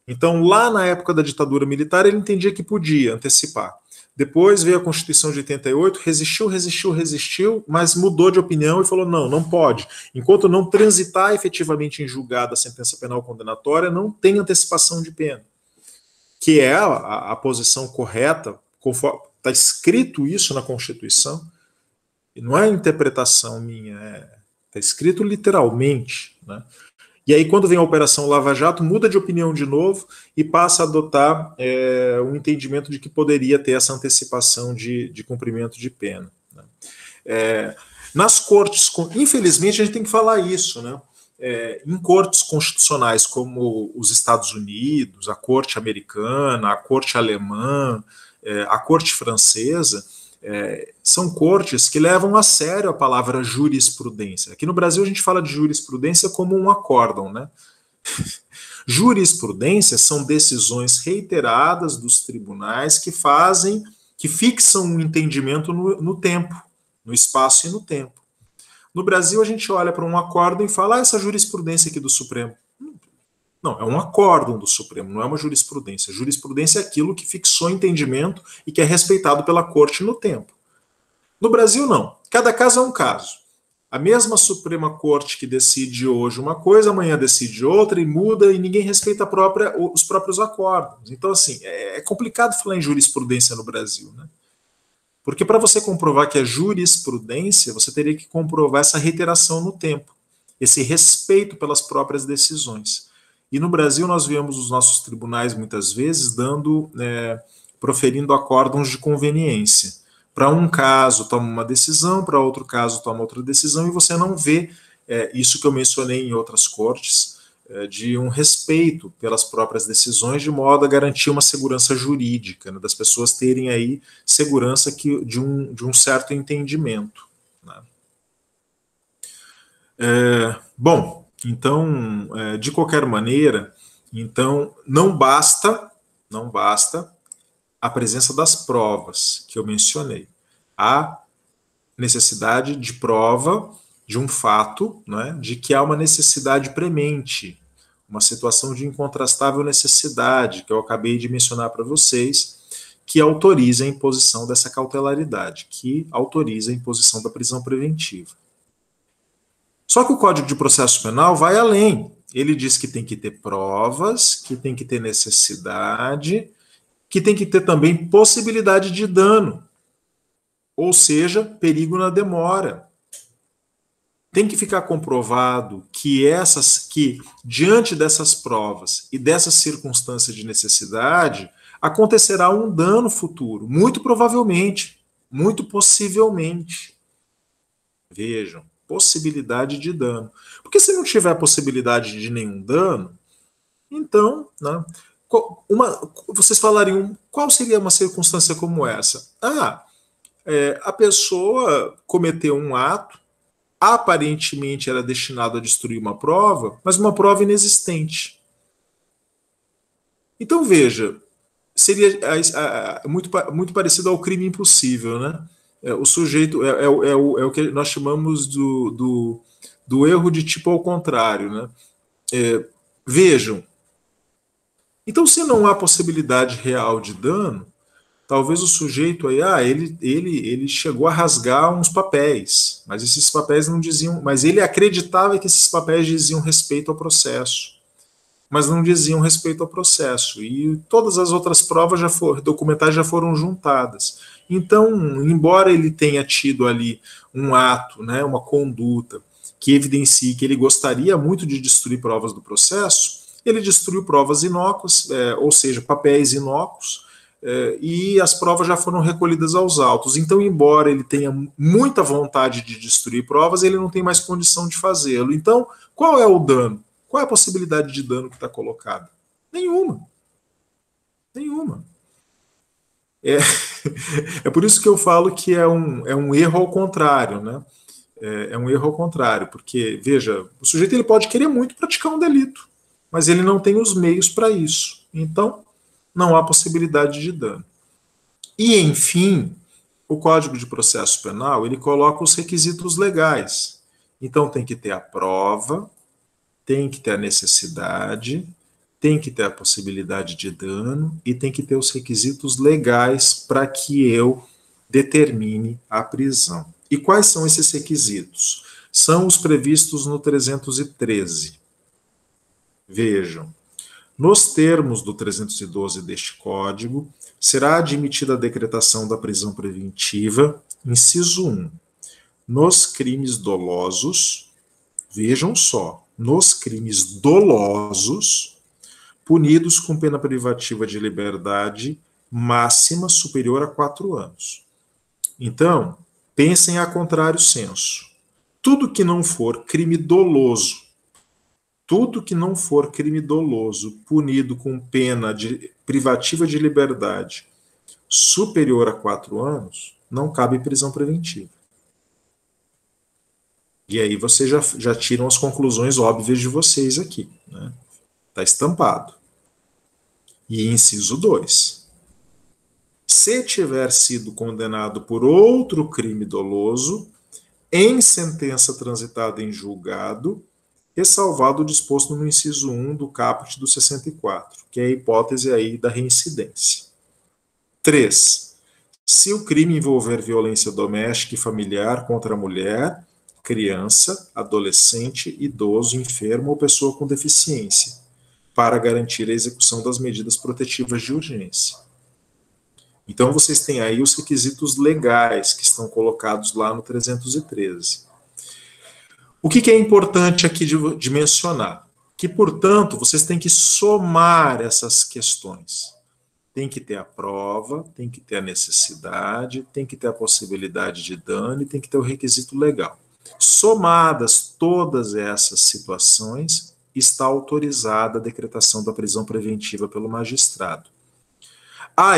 Então, lá na época da ditadura militar, ele entendia que podia antecipar. Depois veio a Constituição de 88, resistiu, mas mudou de opinião e falou, não pode. Enquanto não transitar efetivamente em julgado a sentença penal condenatória, não tem antecipação de pena. Que é a posição correta, conforme está escrito isso na Constituição, e não é interpretação minha, está escrito literalmente, né? E aí, quando vem a Operação Lava Jato, muda de opinião de novo e passa a adotar um entendimento de que poderia ter essa antecipação de cumprimento de pena, né? Nas cortes, infelizmente, a gente tem que falar isso, né? Em cortes constitucionais como os Estados Unidos, a Corte Americana, a Corte Alemã, a Corte Francesa, são cortes que levam a sério a palavra jurisprudência. Aqui no Brasil a gente fala de jurisprudência como um acórdão, né? Jurisprudência são decisões reiteradas dos tribunais que fixam um entendimento no tempo, no espaço e no tempo. No Brasil a gente olha para um acórdão e fala, essa jurisprudência aqui do Supremo. Não, é um acórdão do Supremo, não é uma jurisprudência. Jurisprudência é aquilo que fixou entendimento e que é respeitado pela Corte no tempo. No Brasil, não. Cada caso é um caso. A mesma Suprema Corte que decide hoje uma coisa, amanhã decide outra e muda e ninguém respeita os próprios acórdãos. Então, assim, é complicado falar em jurisprudência no Brasil, né? Porque para você comprovar que é jurisprudência, você teria que comprovar essa reiteração no tempo, esse respeito pelas próprias decisões. E no Brasil nós vemos os nossos tribunais muitas vezes proferindo acórdãos de conveniência. Para um caso toma uma decisão, para outro caso toma outra decisão, e você não vê isso que eu mencionei em outras cortes, de um respeito pelas próprias decisões, de modo a garantir uma segurança jurídica, né, das pessoas terem aí segurança de um certo entendimento, né? Bom, então, de qualquer maneira, então não basta a presença das provas que eu mencionei. Há necessidade de prova de um fato, né, de que há uma necessidade premente, uma situação de incontrastável necessidade, que eu acabei de mencionar para vocês, que autoriza a imposição dessa cautelaridade, que autoriza a imposição da prisão preventiva. Só que o Código de Processo Penal vai além. Ele diz que tem que ter provas, que tem que ter necessidade, que tem que ter também possibilidade de dano, ou seja, perigo na demora. Tem que ficar comprovado que diante dessas provas e dessas circunstâncias de necessidade, acontecerá um dano futuro, muito provavelmente, muito possivelmente. Vejam, possibilidade de dano. Porque se não tiver possibilidade de nenhum dano, então, né, vocês falariam, qual seria uma circunstância como essa? A pessoa cometeu um ato, aparentemente era destinado a destruir uma prova, mas uma prova inexistente. Então, veja, seria muito parecido ao crime impossível, né? O sujeito é o que nós chamamos do erro de tipo ao contrário, né? Vejam, então se não há possibilidade real de dano, talvez o sujeito aí, ele chegou a rasgar uns papéis, mas esses papéis não diziam, mas ele acreditava que esses papéis diziam respeito ao processo, mas não diziam respeito ao processo, e todas as outras provas documentais já foram juntadas. Então, embora ele tenha tido ali um ato, né, uma conduta que evidencie que ele gostaria muito de destruir provas do processo, ele destruiu provas inócuas, ou seja, papéis inócuos, e as provas já foram recolhidas aos autos. Então, embora ele tenha muita vontade de destruir provas, ele não tem mais condição de fazê-lo. Então, qual é o dano? Qual é a possibilidade de dano que está colocada? Nenhuma. Nenhuma. É por isso que eu falo que é um erro ao contrário, né? É um erro ao contrário, porque, veja, o sujeito ele pode querer muito praticar um delito, mas ele não tem os meios para isso. Então, não há possibilidade de dano. E, enfim, o Código de Processo Penal, ele coloca os requisitos legais. Então, tem que ter a prova, tem que ter a necessidade, tem que ter a possibilidade de dano e tem que ter os requisitos legais para que eu determine a prisão. E quais são esses requisitos? São os previstos no 313. Vejam, nos termos do 312 deste Código, será admitida a decretação da prisão preventiva, inciso 1, nos crimes dolosos, vejam só, nos crimes dolosos, punidos com pena privativa de liberdade máxima superior a 4 anos. Então, pensem a contrário senso. Tudo que não for crime doloso, punido com pena privativa de liberdade superior a 4 anos, não cabe prisão preventiva. E aí vocês já tiram as conclusões óbvias de vocês aqui, né? Está estampado. E inciso 2. Se tiver sido condenado por outro crime doloso, em sentença transitada em julgado, ressalvado o disposto no inciso 1 do caput do 64, que é a hipótese aí da reincidência. 3. Se o crime envolver violência doméstica e familiar contra a mulher, criança, adolescente, idoso, enfermo ou pessoa com deficiência, para garantir a execução das medidas protetivas de urgência. Então, vocês têm aí os requisitos legais que estão colocados lá no 313. O que é importante aqui de mencionar? Que, portanto, vocês têm que somar essas questões. Tem que ter a prova, tem que ter a necessidade, tem que ter a possibilidade de dano e tem que ter o requisito legal. Somadas todas essas situações, está autorizada a decretação da prisão preventiva pelo magistrado.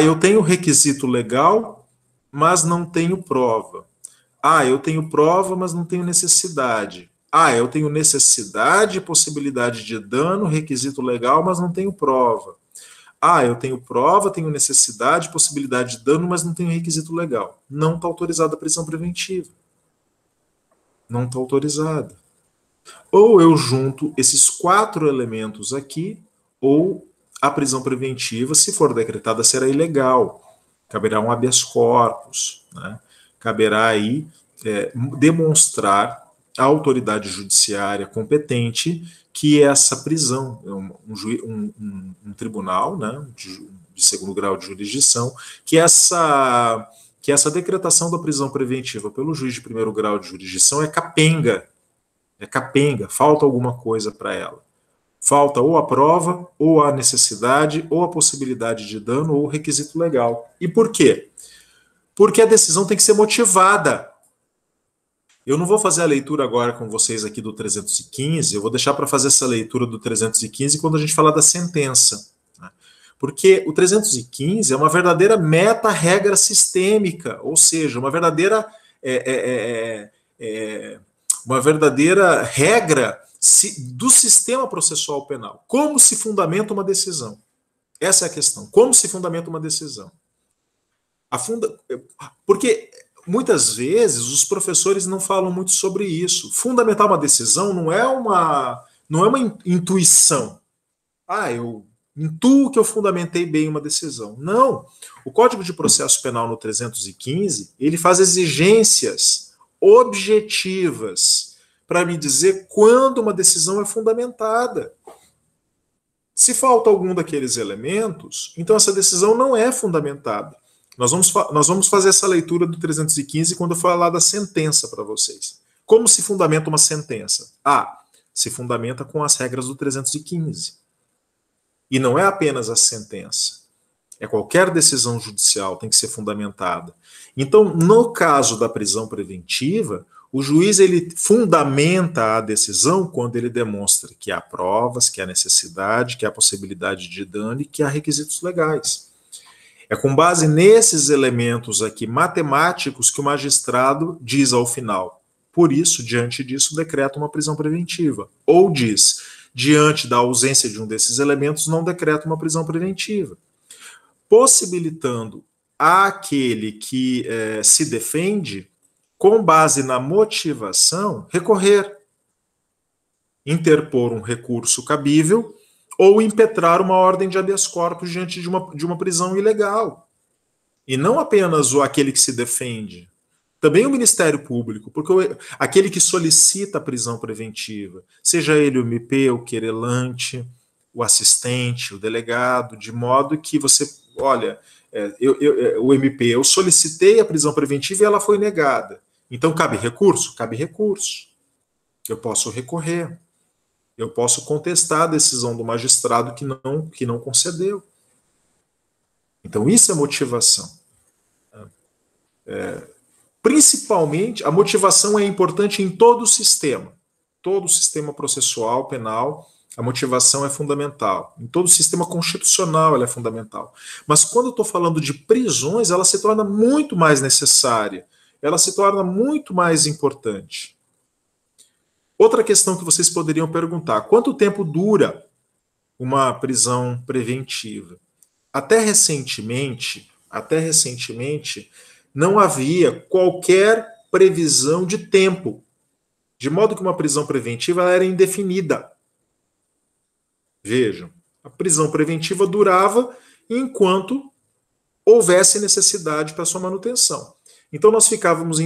Eu tenho requisito legal, mas não tenho prova. Eu tenho prova, mas não tenho necessidade. Eu tenho necessidade, possibilidade de dano, requisito legal, mas não tenho prova. Eu tenho prova, tenho necessidade, possibilidade de dano, mas não tenho requisito legal. Não está autorizada a prisão preventiva. Não está autorizada. Ou eu junto esses 4 elementos aqui, ou a prisão preventiva, se for decretada, será ilegal. caberá um habeas corpus, né? Caberá aí demonstrar à autoridade judiciária competente que essa prisão, um tribunal, né, de segundo grau de jurisdição, que essa decretação da prisão preventiva pelo juiz de primeiro grau de jurisdição é capenga, falta alguma coisa para ela. Falta ou a prova, ou a necessidade, ou a possibilidade de dano, ou o requisito legal. E por quê? Porque a decisão tem que ser motivada. Eu não vou fazer a leitura agora com vocês aqui do 315, eu vou deixar para fazer essa leitura do 315 quando a gente falar da sentença. Né? Porque o 315 é uma verdadeira meta-regra sistêmica, ou seja, uma verdadeira regra do sistema processual penal. Como se fundamenta uma decisão? Essa é a questão. Como se fundamenta uma decisão? Porque muitas vezes os professores não falam muito sobre isso. Fundamentar uma decisão não é uma intuição. Eu intuo que eu fundamentei bem uma decisão. Não. O Código de Processo Penal no 315, ele faz exigências objetivas para me dizer quando uma decisão é fundamentada. Se falta algum daqueles elementos, então essa decisão não é fundamentada. Nós vamos fazer essa leitura do 315 quando eu falar da sentença para vocês. Como se fundamenta uma sentença? Se fundamenta com as regras do 315. E não é apenas a sentença. É qualquer decisão judicial tem que ser fundamentada. Então, no caso da prisão preventiva, o juiz ele fundamenta a decisão quando ele demonstra que há provas, que há necessidade, que há possibilidade de dano e que há requisitos legais. É com base nesses elementos aqui matemáticos que o magistrado diz ao final. Por isso, diante disso, decreta uma prisão preventiva. Ou diz, diante da ausência de um desses elementos, não decreta uma prisão preventiva. Possibilitando àquele que se defende, com base na motivação, recorrer, interpor um recurso cabível ou impetrar uma ordem de habeas corpus diante de uma prisão ilegal. E não apenas aquele que se defende, também o Ministério Público, porque aquele que solicita a prisão preventiva, seja ele o MP, o querelante, o assistente, o delegado, de modo que você, o MP, eu solicitei a prisão preventiva e ela foi negada. Então, cabe recurso? Cabe recurso. Eu posso recorrer. Eu posso contestar a decisão do magistrado que não concedeu. Então, isso é motivação. Principalmente, a motivação é importante em todo o sistema. Todo o sistema processual, penal, a motivação é fundamental. Em todo o sistema constitucional ela é fundamental. Mas quando eu estou falando de prisões, ela se torna muito mais necessária. Ela se torna muito mais importante. Outra questão que vocês poderiam perguntar: quanto tempo dura uma prisão preventiva? Até recentemente, não havia qualquer previsão de tempo, de modo que uma prisão preventiva ela era indefinida. Vejam, a prisão preventiva durava enquanto houvesse necessidade para sua manutenção. Então nós ficávamos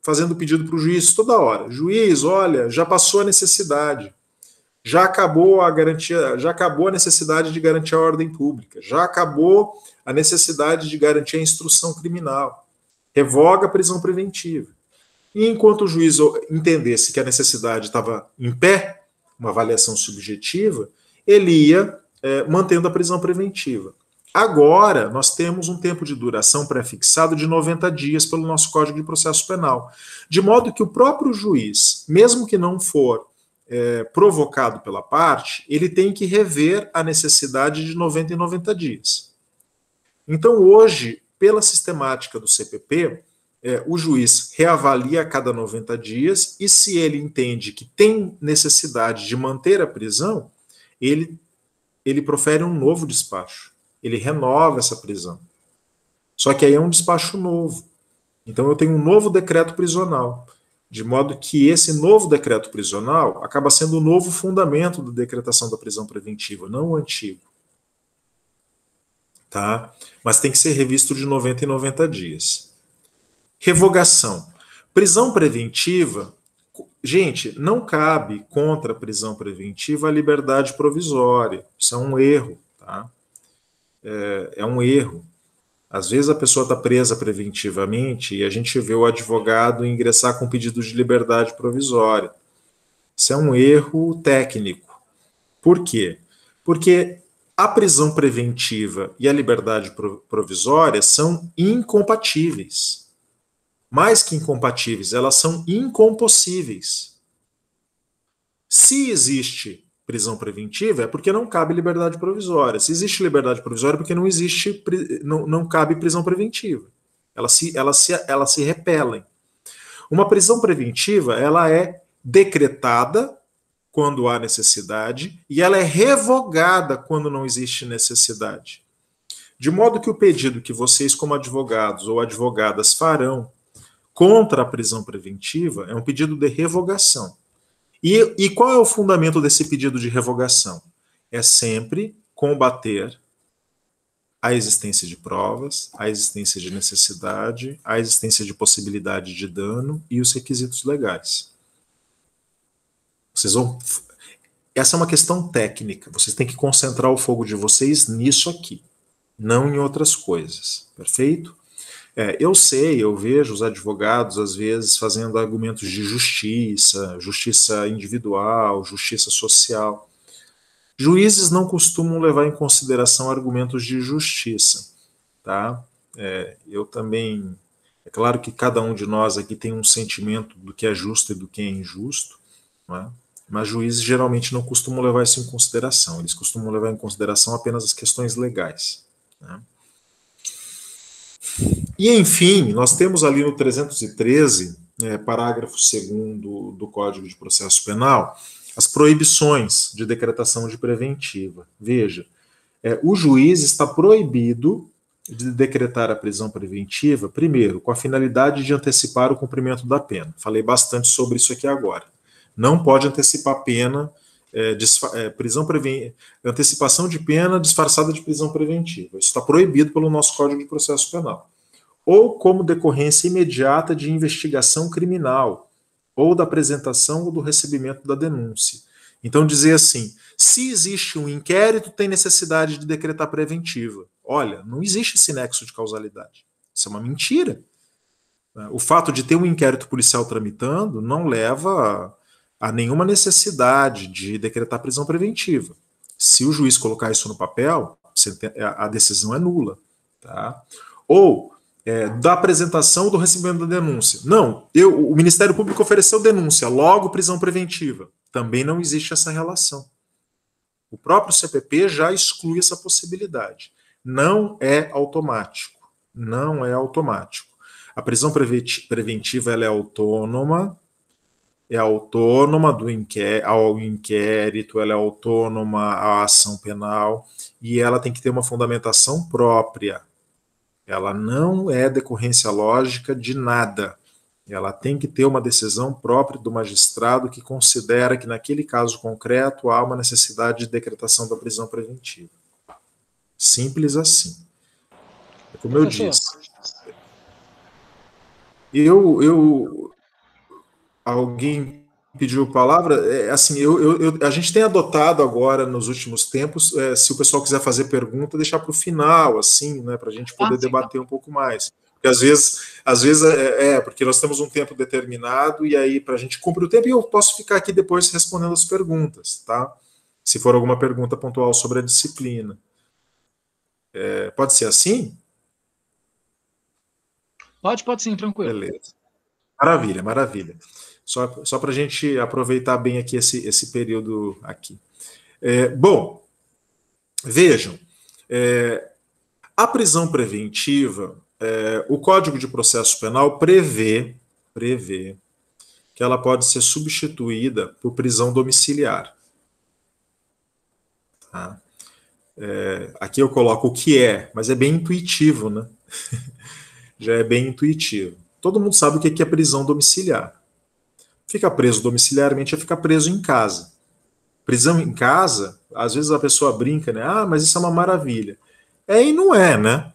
fazendo pedido para o juiz toda hora. Juiz, olha, já passou a necessidade, já acabou a necessidade de garantir a ordem pública, já acabou a necessidade de garantir a instrução criminal. Revoga a prisão preventiva. E enquanto o juiz entendesse que a necessidade estava em pé, uma avaliação subjetiva, ele ia mantendo a prisão preventiva. Agora, nós temos um tempo de duração pré-fixado de 90 dias pelo nosso Código de Processo Penal, de modo que o próprio juiz, mesmo que não for provocado pela parte, ele tem que rever a necessidade de 90 em 90 dias. Então, hoje, pela sistemática do CPP, o juiz reavalia a cada 90 dias e, se ele entende que tem necessidade de manter a prisão, ele profere um novo despacho. Ele renova essa prisão. Só que aí é um despacho novo. Então eu tenho um novo decreto prisional, de modo que esse novo decreto prisional acaba sendo o novo fundamento da decretação da prisão preventiva, não o antigo. tá? Mas tem que ser revisto de 90 em 90 dias. Revogação. Prisão preventiva, gente, não cabe contra a prisão preventiva a liberdade provisória. Isso é um erro, tá? É um erro. Às vezes a pessoa está presa preventivamente e a gente vê o advogado ingressar com pedido de liberdade provisória. Isso é um erro técnico. Por quê? Porque a prisão preventiva e a liberdade provisória são incompatíveis. Mais que incompatíveis, elas são incompossíveis. Se existe prisão preventiva, é porque não cabe liberdade provisória. Se existe liberdade provisória, é porque não cabe prisão preventiva. Elas se repelem. Uma prisão preventiva, ela é decretada quando há necessidade e ela é revogada quando não existe necessidade. De modo que o pedido que vocês, como advogados ou advogadas, farão contra a prisão preventiva é um pedido de revogação. E qual é o fundamento desse pedido de revogação? É sempre combater a existência de provas, a existência de necessidade, a existência de possibilidade de dano e os requisitos legais. Essa é uma questão técnica. Vocês têm que concentrar o fogo de vocês nisso aqui, não em outras coisas. Perfeito? Eu sei, eu vejo os advogados, às vezes, fazendo argumentos de justiça, justiça individual, justiça social. Juízes não costumam levar em consideração argumentos de justiça, tá? Eu também... É claro que cada um de nós aqui tem um sentimento do que é justo e do que é injusto, né? Mas juízes geralmente não costumam levar isso em consideração. Eles costumam levar em consideração apenas as questões legais, né? E, enfim, nós temos ali no 313, parágrafo 2º do Código de Processo Penal, as proibições de decretação de preventiva. Veja, o juiz está proibido de decretar a prisão preventiva, primeiro, com a finalidade de antecipar o cumprimento da pena. Falei bastante sobre isso aqui agora. Não pode antecipar pena, antecipação de pena disfarçada de prisão preventiva. Isso está proibido pelo nosso Código de Processo Penal. Ou como decorrência imediata de investigação criminal, ou da apresentação ou do recebimento da denúncia. Então, dizer assim, se existe um inquérito, tem necessidade de decretar preventiva. Olha, não existe esse nexo de causalidade. Isso é uma mentira. O fato de ter um inquérito policial tramitando não leva a nenhuma necessidade de decretar prisão preventiva. Se o juiz colocar isso no papel, a decisão é nula. Tá? Ou da apresentação do recebimento da denúncia. Não, o Ministério Público ofereceu denúncia, logo prisão preventiva. Também não existe essa relação. O próprio CPP já exclui essa possibilidade. Não é automático. Não é automático. A prisão preventiva ela é autônoma ao inquérito, ela é autônoma à ação penal e ela tem que ter uma fundamentação própria. Ela não é decorrência lógica de nada. Ela tem que ter uma decisão própria do magistrado que considera que, naquele caso concreto, há uma necessidade de decretação da prisão preventiva. Simples assim. Como eu disse. Alguém pediu palavra? Assim, a gente tem adotado agora, nos últimos tempos, se o pessoal quiser fazer pergunta, deixar para o final, assim, né, para a gente poder debater um pouco mais. Porque às vezes porque nós temos um tempo determinado e aí para a gente cumprir o tempo e eu posso ficar aqui depois respondendo as perguntas, tá? Se for alguma pergunta pontual sobre a disciplina. Pode ser assim? Pode sim, tranquilo. Beleza. Maravilha, maravilha. Só para a gente aproveitar bem aqui esse período aqui. Bom, vejam, a prisão preventiva, o Código de Processo Penal prevê que ela pode ser substituída por prisão domiciliar. Tá? Aqui eu coloco o que mas é bem intuitivo, né? Já é bem intuitivo. Todo mundo sabe o que é prisão domiciliar. Ficar preso domiciliarmente é ficar preso em casa. Prisão em casa, às vezes a pessoa brinca, né? Mas isso é uma maravilha. É e não é, né?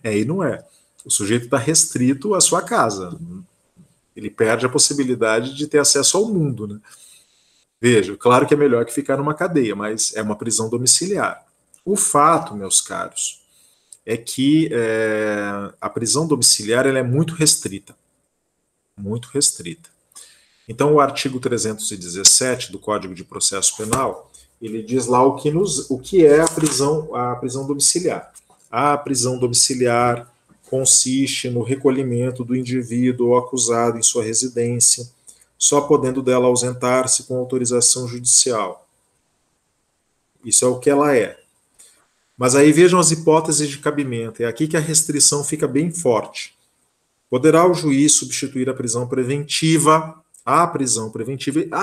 É e não é. O sujeito está restrito à sua casa. Ele perde a possibilidade de ter acesso ao mundo, né? Veja, claro que é melhor que ficar numa cadeia, mas é uma prisão domiciliar. O fato, meus caros, é que a prisão domiciliar ela é muito restrita. Muito restrita. Então, o artigo 317 do Código de Processo Penal, ele diz lá o que é a prisão domiciliar. A prisão domiciliar consiste no recolhimento do indivíduo ou acusado em sua residência, só podendo dela ausentar-se com autorização judicial. Isso é o que ela é. Mas aí vejam as hipóteses de cabimento. É aqui que a restrição fica bem forte. Poderá o juiz substituir a prisão preventiva.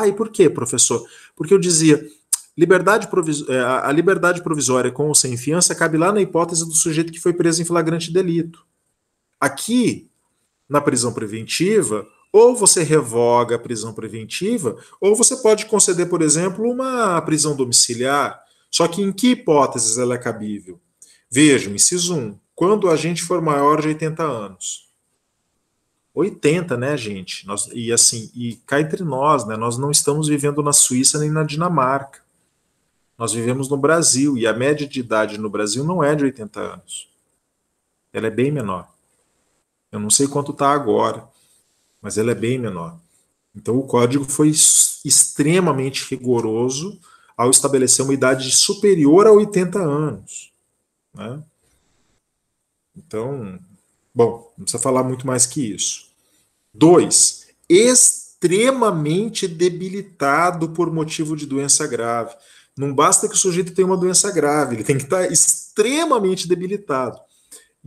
E por quê, professor? Porque eu dizia, a liberdade provisória com ou sem fiança cabe lá na hipótese do sujeito que foi preso em flagrante delito. Aqui, na prisão preventiva, ou você revoga a prisão preventiva, ou você pode conceder, por exemplo, uma prisão domiciliar. Só que em que hipóteses ela é cabível? Vejam, inciso 1, quando a gente for maior de 80 anos. 80, né, gente? E cá entre nós, né? Nós não estamos vivendo na Suíça nem na Dinamarca. Nós vivemos no Brasil, e a média de idade no Brasil não é de 80 anos. Ela é bem menor. Eu não sei quanto está agora, mas ela é bem menor. Então o código foi extremamente rigoroso ao estabelecer uma idade superior a 80 anos. Né? Então, bom, não precisa falar muito mais que isso. 2, extremamente debilitado por motivo de doença grave. Não basta que o sujeito tenha uma doença grave, ele tem que estar extremamente debilitado.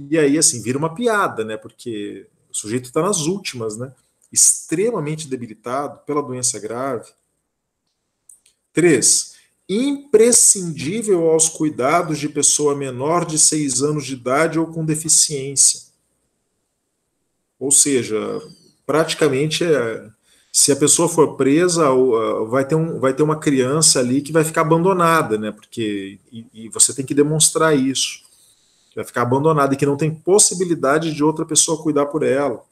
E aí, assim, vira uma piada, né? Porque o sujeito está nas últimas, né? Extremamente debilitado pela doença grave. 3, imprescindível aos cuidados de pessoa menor de 6 anos de idade ou com deficiência. Ou seja, praticamente, se a pessoa for presa, vai ter uma criança ali que vai ficar abandonada, né? Porque e você tem que demonstrar isso. Vai ficar abandonada e que não tem possibilidade de outra pessoa cuidar por ela.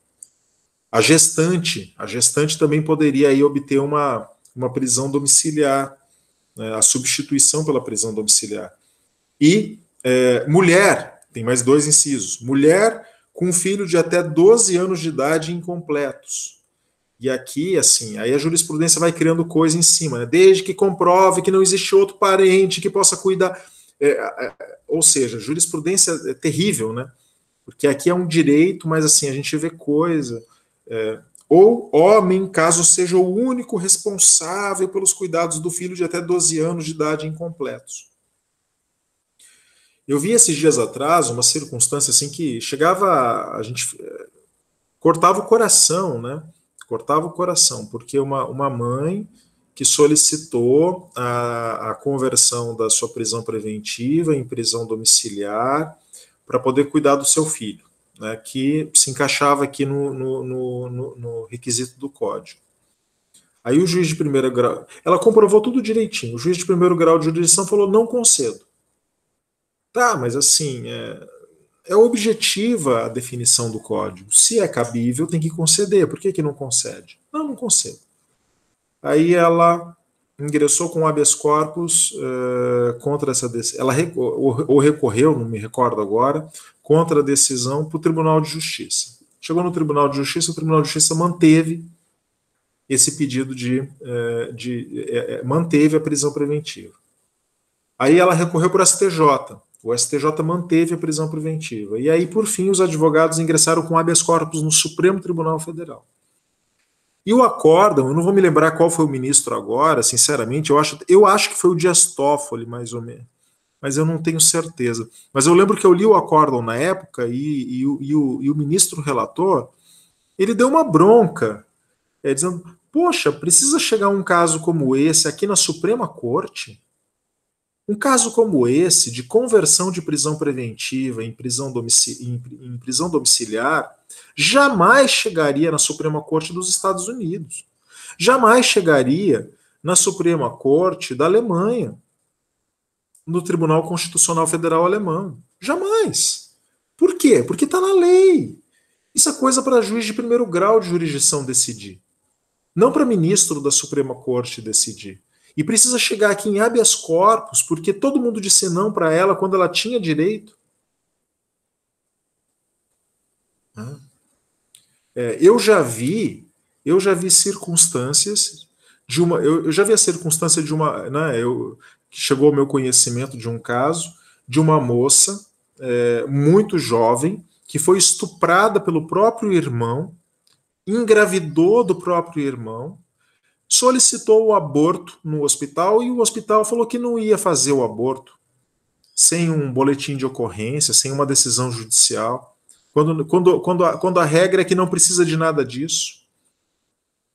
A gestante também poderia aí obter uma prisão domiciliar, né? A substituição pela prisão domiciliar. E mulher, tem mais 2 incisos. Mulher com um filho de até 12 anos de idade incompletos. E aqui, assim, aí a jurisprudência vai criando coisa em cima, né? Desde que comprove que não existe outro parente que possa cuidar. Ou seja, jurisprudência é terrível, né? Porque aqui é um direito, mas assim, a gente vê coisa. Ou homem, caso seja o único responsável pelos cuidados do filho de até 12 anos de idade incompletos. Eu vi esses dias atrás uma circunstância assim que chegava, a gente cortava o coração, né? Cortava o coração, porque uma mãe que solicitou a conversão da sua prisão preventiva em prisão domiciliar para poder cuidar do seu filho, né, que se encaixava aqui no requisito do código. Aí o juiz de primeiro grau, ela comprovou tudo direitinho, o juiz de primeiro grau de jurisdição falou, não concedo. Tá, mas assim, é objetiva a definição do código. Se é cabível, tem que conceder. Por que não concede? Não concedo. Aí ela ingressou com habeas corpus contra essa decisão. Ela ou recorreu, não me recordo agora, contra a decisão para o Tribunal de Justiça. Chegou no Tribunal de Justiça, o Tribunal de Justiça manteve esse pedido manteve a prisão preventiva. Aí ela recorreu para o STJ. O STJ manteve a prisão preventiva. E aí, por fim, os advogados ingressaram com habeas corpus no Supremo Tribunal Federal. E o acórdão, eu não vou me lembrar qual foi o ministro agora, sinceramente, eu acho que foi o Dias Toffoli, mais ou menos. Mas eu não tenho certeza. Mas eu lembro que eu li o acórdão na época e o ministro relator, ele deu uma bronca, dizendo, poxa, precisa chegar um caso como esse aqui na Suprema Corte? Um caso como esse, de conversão de prisão preventiva em prisão domiciliar, jamais chegaria na Suprema Corte dos Estados Unidos. Jamais chegaria na Suprema Corte da Alemanha. no Tribunal Constitucional Federal Alemão. Jamais. Por quê? Porque está na lei. Isso é coisa para juiz de primeiro grau de jurisdição decidir. Não para ministro da Suprema Corte decidir. E precisa chegar aqui em habeas corpus, porque todo mundo disse não para ela quando ela tinha direito. Eu já vi circunstâncias de uma. Eu já vi a circunstância de uma. Né, que chegou ao meu conhecimento de um caso de uma moça muito jovem que foi estuprada pelo próprio irmão, engravidou do próprio irmão, solicitou o aborto no hospital e o hospital falou que não ia fazer o aborto sem um boletim de ocorrência, sem uma decisão judicial. Quando a regra é que não precisa de nada disso,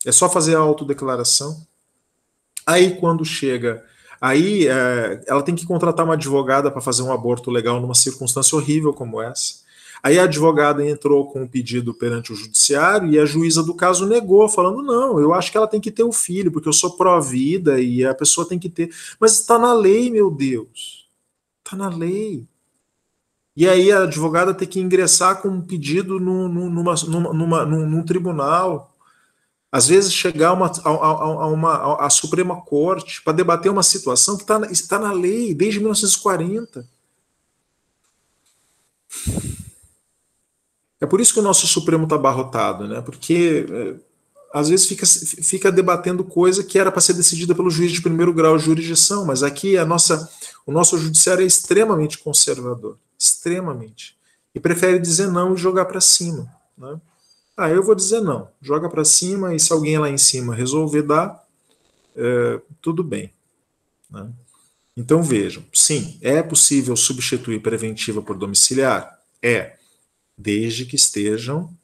é só fazer a autodeclaração. Aí quando chega, ela tem que contratar uma advogada para fazer um aborto legal numa circunstância horrível como essa. Aí a advogada entrou com um pedido perante o judiciário e a juíza do caso negou, falando, não, eu acho que ela tem que ter o filho, porque eu sou pró-vida e a pessoa tem que ter. Mas está na lei, meu Deus. Está na lei. E aí a advogada tem que ingressar com um pedido num tribunal. Às vezes chegar a Suprema Corte para debater uma situação que está na lei desde 1940. É por isso que o nosso Supremo está abarrotado, né? Porque às vezes fica debatendo coisa que era para ser decidida pelo juiz de primeiro grau de jurisdição, mas aqui o nosso judiciário é extremamente conservador, extremamente, e prefere dizer não e jogar para cima, né? Eu vou dizer não, joga para cima e se alguém lá em cima resolver dar, tudo bem, né? Então vejam, sim, é possível substituir preventiva por domiciliar? Desde que estejam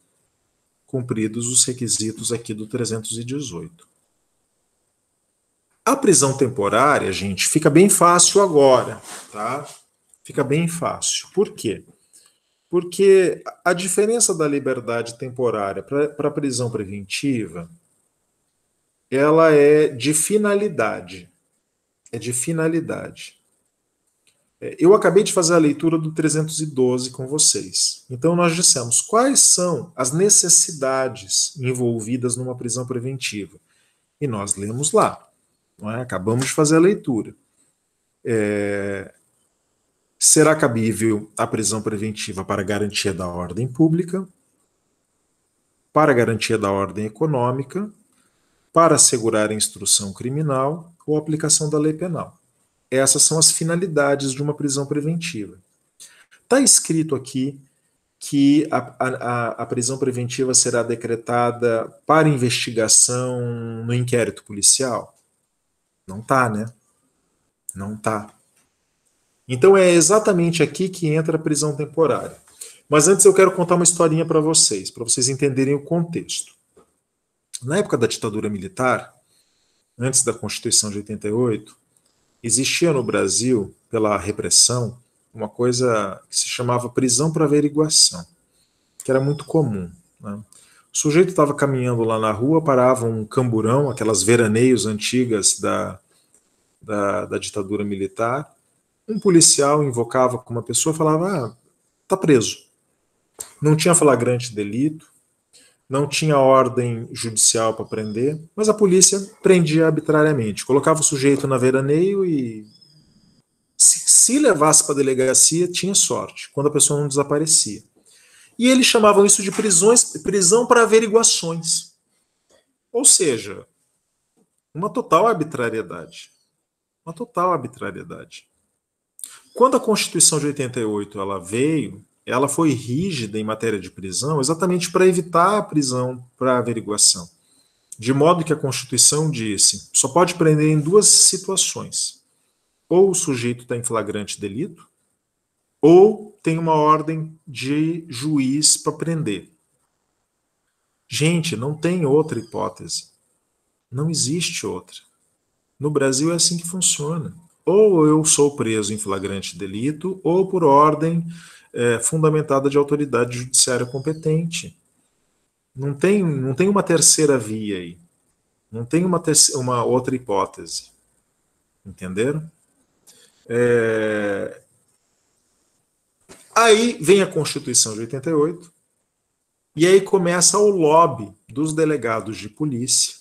cumpridos os requisitos aqui do 318. A prisão temporária, gente, fica bem fácil agora, tá? Fica bem fácil. Por quê? Porque a diferença da liberdade temporária para a prisão preventiva, ela é de finalidade. É de finalidade. Eu acabei de fazer a leitura do 312 com vocês. Então, nós dissemos quais são as necessidades envolvidas numa prisão preventiva. E nós lemos lá. Não é? Acabamos de fazer a leitura. Será cabível a prisão preventiva para garantia da ordem pública, para garantia da ordem econômica, para assegurar a instrução criminal ou aplicação da lei penal. Essas são as finalidades de uma prisão preventiva. Está escrito aqui que a prisão preventiva será decretada para investigação no inquérito policial? Não está, né? Não está. Então é exatamente aqui que entra a prisão temporária. Mas antes eu quero contar uma historinha para vocês entenderem o contexto. Na época da ditadura militar, antes da Constituição de 88, existia no Brasil, pela repressão, uma coisa que se chamava prisão para averiguação, que era muito comum, né? O sujeito estava caminhando lá na rua, parava um camburão, aquelas veraneios antigas da ditadura militar, um policial invocava com uma pessoa e falava, tá preso. Não tinha flagrante delito, não tinha ordem judicial para prender, mas a polícia prendia arbitrariamente, colocava o sujeito na veraneio e se levasse para a delegacia, tinha sorte, quando a pessoa não desaparecia. E eles chamavam isso de prisão para averiguações. Ou seja, uma total arbitrariedade. Uma total arbitrariedade. Quando a Constituição de 88 ela veio, ela foi rígida em matéria de prisão exatamente para evitar a prisão para averiguação. De modo que a Constituição disse, só pode prender em duas situações. Ou o sujeito está em flagrante delito, ou tem uma ordem de juiz para prender. Gente, não tem outra hipótese. Não existe outra. No Brasil é assim que funciona. Ou eu sou preso em flagrante delito, ou por ordem fundamentada de autoridade judiciária competente. Não tem uma terceira via aí. Não tem uma outra hipótese. Entenderam? Aí vem a Constituição de 88, e aí começa o lobby dos delegados de polícia,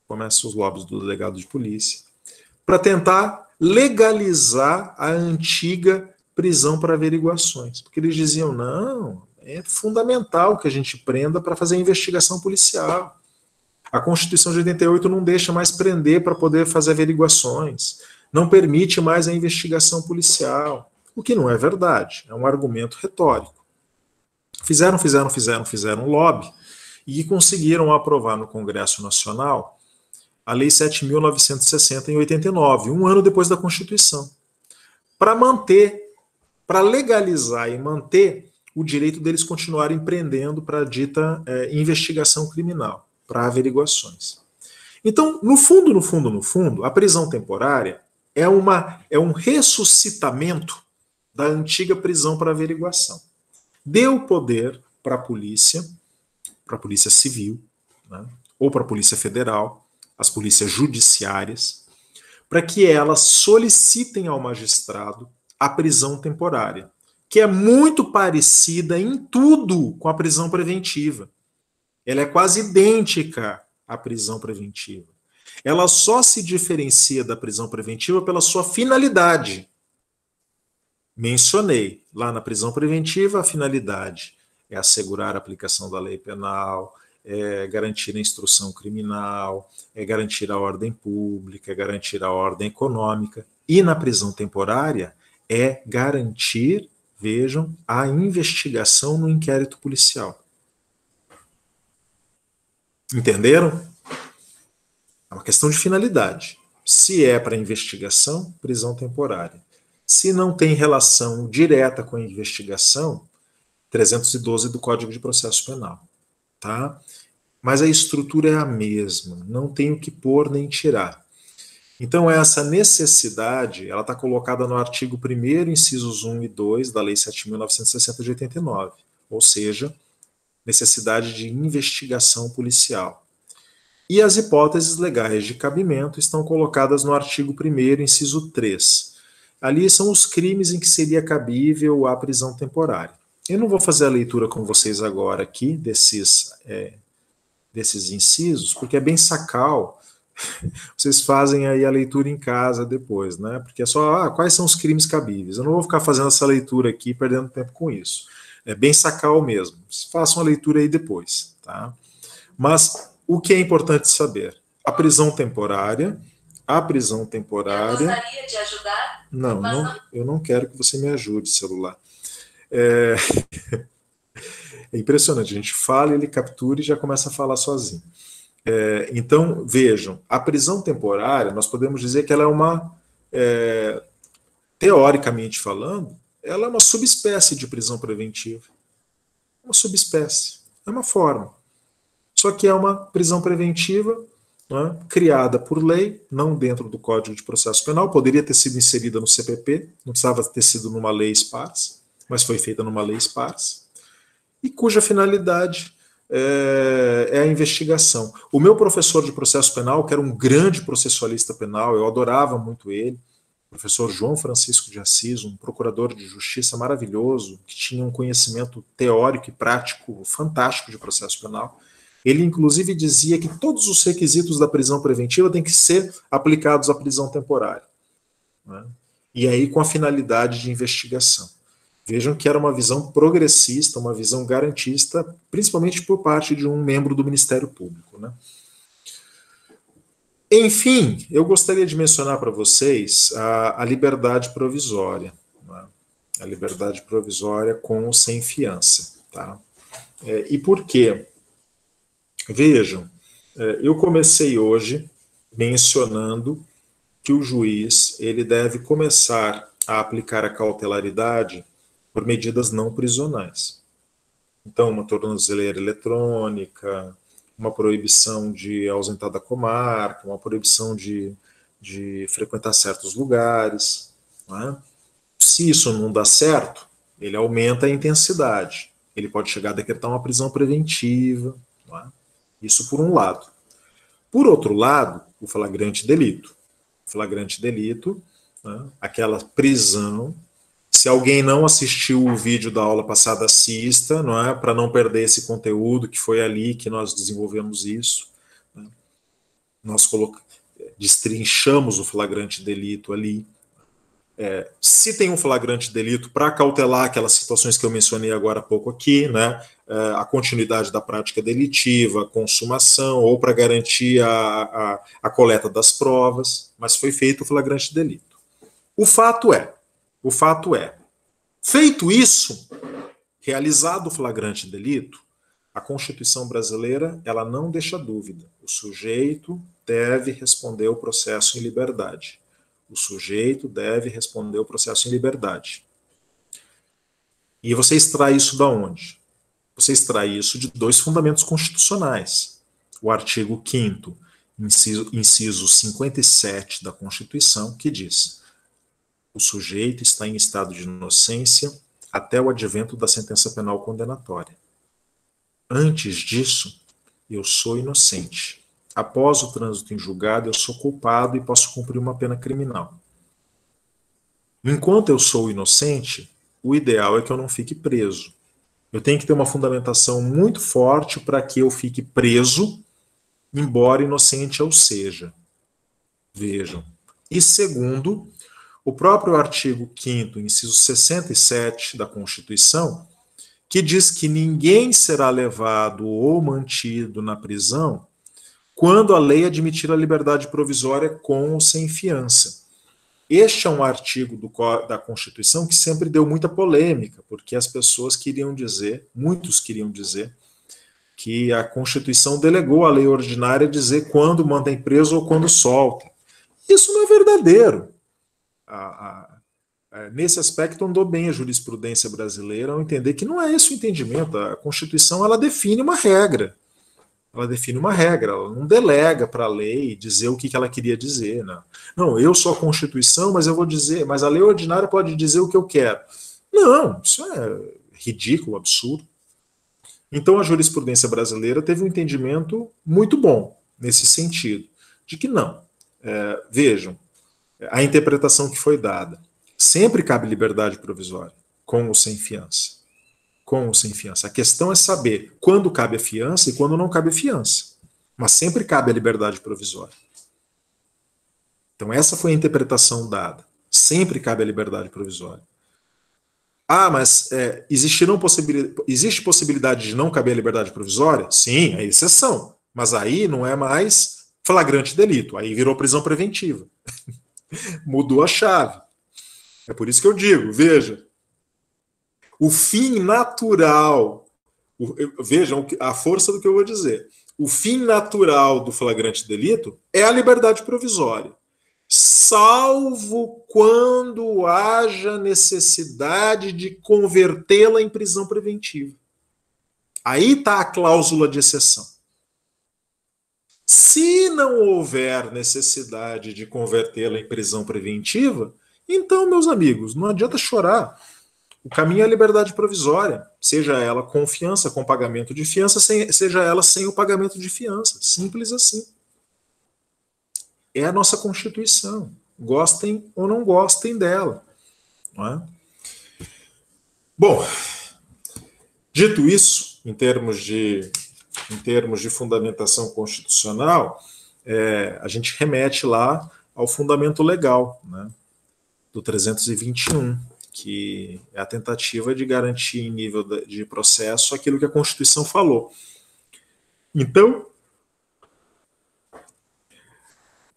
começam os lobbies dos delegados de polícia, para tentar legalizar a antiga prisão para averiguações. Porque eles diziam, não, é fundamental que a gente prenda para fazer investigação policial. A Constituição de 88 não deixa mais prender para poder fazer averiguações, não permite mais a investigação policial, o que não é verdade, é um argumento retórico. Fizeram lobby e conseguiram aprovar no Congresso Nacional a Lei 7.960 em 89, um ano depois da Constituição, para manter, para legalizar e manter o direito deles continuarem prendendo para a dita investigação criminal, para averiguações. Então, no fundo, a prisão temporária é um ressuscitamento da antiga prisão para averiguação. Deu poder para a polícia civil, né, ou para a polícia federal, as polícias judiciárias, para que elas solicitem ao magistrado a prisão temporária, que é muito parecida em tudo com a prisão preventiva. Ela é quase idêntica à prisão preventiva. Ela só se diferencia da prisão preventiva pela sua finalidade. Mencionei, lá na prisão preventiva, a finalidade é assegurar a aplicação da lei penal, é garantir a instrução criminal, é garantir a ordem pública, é garantir a ordem econômica. E na prisão temporária é garantir, vejam, a investigação no inquérito policial. Entenderam? É uma questão de finalidade. Se é para investigação, prisão temporária. Se não tem relação direta com a investigação, 312 do Código de Processo Penal. Tá? Mas a estrutura é a mesma, não tem o que pôr nem tirar. Então essa necessidade, ela está colocada no artigo 1º, incisos 1 e 2 da Lei 7.960 de 89, ou seja, necessidade de investigação policial. E as hipóteses legais de cabimento estão colocadas no artigo 1º, inciso 3. Ali são os crimes em que seria cabível a prisão temporária. Eu não vou fazer a leitura com vocês agora aqui desses incisos, porque é bem sacal. Vocês fazem aí a leitura em casa depois, né? Porque é só, quais são os crimes cabíveis? Eu não vou ficar fazendo essa leitura aqui, perdendo tempo com isso. É bem sacal mesmo. Façam a leitura aí depois, tá? Mas o que é importante saber? A prisão temporária. Eu gostaria de ajudar. Não, eu não quero que você me ajude, celular. É impressionante, a gente fala, ele captura e já começa a falar sozinho. Então, vejam, a prisão temporária, nós podemos dizer que ela é teoricamente falando, ela é uma subespécie de prisão preventiva. Uma subespécie, é uma forma. Só que é uma prisão preventiva, né, criada por lei, não dentro do Código de Processo Penal, poderia ter sido inserida no CPP, não precisava ter sido numa lei esparsa, mas foi feita numa lei esparsa, e cuja finalidade é a investigação. O meu professor de processo penal, que era um grande processualista penal, eu adorava muito ele, o professor João Francisco de Assis, um procurador de justiça maravilhoso, que tinha um conhecimento teórico e prático fantástico de processo penal. Ele, inclusive, dizia que todos os requisitos da prisão preventiva têm que ser aplicados à prisão temporária, né? E aí com a finalidade de investigação. Vejam que era uma visão progressista, uma visão garantista, principalmente por parte de um membro do Ministério Público, né? Enfim, eu gostaria de mencionar para vocês a liberdade provisória, né? A liberdade provisória com ou sem fiança, tá? E por quê? Vejam, eu comecei hoje mencionando que o juiz ele deve começar a aplicar a cautelaridade por medidas não prisionais. Então, uma tornozeleira eletrônica, uma proibição de ausentar da comarca, uma proibição de frequentar certos lugares, né? Se isso não dá certo, ele aumenta a intensidade. Ele pode chegar a decretar uma prisão preventiva, né? Isso por um lado. Por outro lado, o flagrante delito. O flagrante delito né? Aquela prisão. Se alguém não assistiu o vídeo da aula passada, assista, não é? Para não perder esse conteúdo, que foi ali que nós desenvolvemos isso. Né? Nós destrinchamos o flagrante delito ali. Se tem um flagrante delito, para cautelar aquelas situações que eu mencionei agora há pouco aqui, né? A continuidade da prática delitiva, a consumação, ou para garantir a coleta das provas, mas foi feito o flagrante delito. O fato é, feito isso, realizado o flagrante delito, a Constituição brasileira, ela não deixa dúvida. O sujeito deve responder o processo em liberdade. O sujeito deve responder o processo em liberdade. E você extrai isso da onde? Você extrai isso de 2 fundamentos constitucionais. O artigo 5º, inciso 57 da Constituição, que diz: o sujeito está em estado de inocência até o advento da sentença penal condenatória. Antes disso, eu sou inocente. Após o trânsito em julgado, eu sou culpado e posso cumprir uma pena criminal. Enquanto eu sou inocente, o ideal é que eu não fique preso. Eu tenho que ter uma fundamentação muito forte para que eu fique preso, embora inocente eu seja. Vejam. E segundo, o próprio artigo 5º, inciso 67 da Constituição, que diz que ninguém será levado ou mantido na prisão quando a lei admitir a liberdade provisória com ou sem fiança. Este é um artigo da Constituição que sempre deu muita polêmica, porque as pessoas queriam dizer, muitos queriam dizer, que a Constituição delegou à lei ordinária dizer quando mantém preso ou quando solta. Isso não é verdadeiro. Nesse aspecto andou bem a jurisprudência brasileira ao entender que não é esse o entendimento. A Constituição, ela define uma regra. Ela define uma regra, ela não delega para a lei dizer o que ela queria dizer. Não, eu sou a Constituição, mas eu vou dizer, mas a lei ordinária pode dizer o que eu quero. Não, isso é ridículo, absurdo. Então a jurisprudência brasileira teve um entendimento muito bom nesse sentido, de que não. Vejam, a interpretação que foi dada. Sempre cabe liberdade provisória, com ou sem fiança. Com ou sem fiança. A questão é saber quando cabe a fiança e quando não cabe a fiança. Mas sempre cabe a liberdade provisória. Então essa foi a interpretação dada. Sempre cabe a liberdade provisória. Mas existe possibilidade de não caber a liberdade provisória? Sim, é exceção. Mas aí não é mais flagrante delito. Aí virou prisão preventiva. Mudou a chave. É por isso que eu digo, veja, o fim natural, vejam a força do que eu vou dizer, o fim natural do flagrante delito é a liberdade provisória, salvo quando haja necessidade de convertê-la em prisão preventiva. Aí está a cláusula de exceção. Se não houver necessidade de convertê-la em prisão preventiva, então, meus amigos, não adianta chorar. O caminho é a liberdade provisória, seja ela com fiança, com pagamento de fiança, seja ela sem o pagamento de fiança. Simples assim. É a nossa Constituição. Gostem ou não gostem dela. Não é? Bom, dito isso, em termos de fundamentação constitucional, a gente remete lá ao fundamento legal, né, do 321, que é a tentativa de garantir em nível de processo aquilo que a Constituição falou. Então,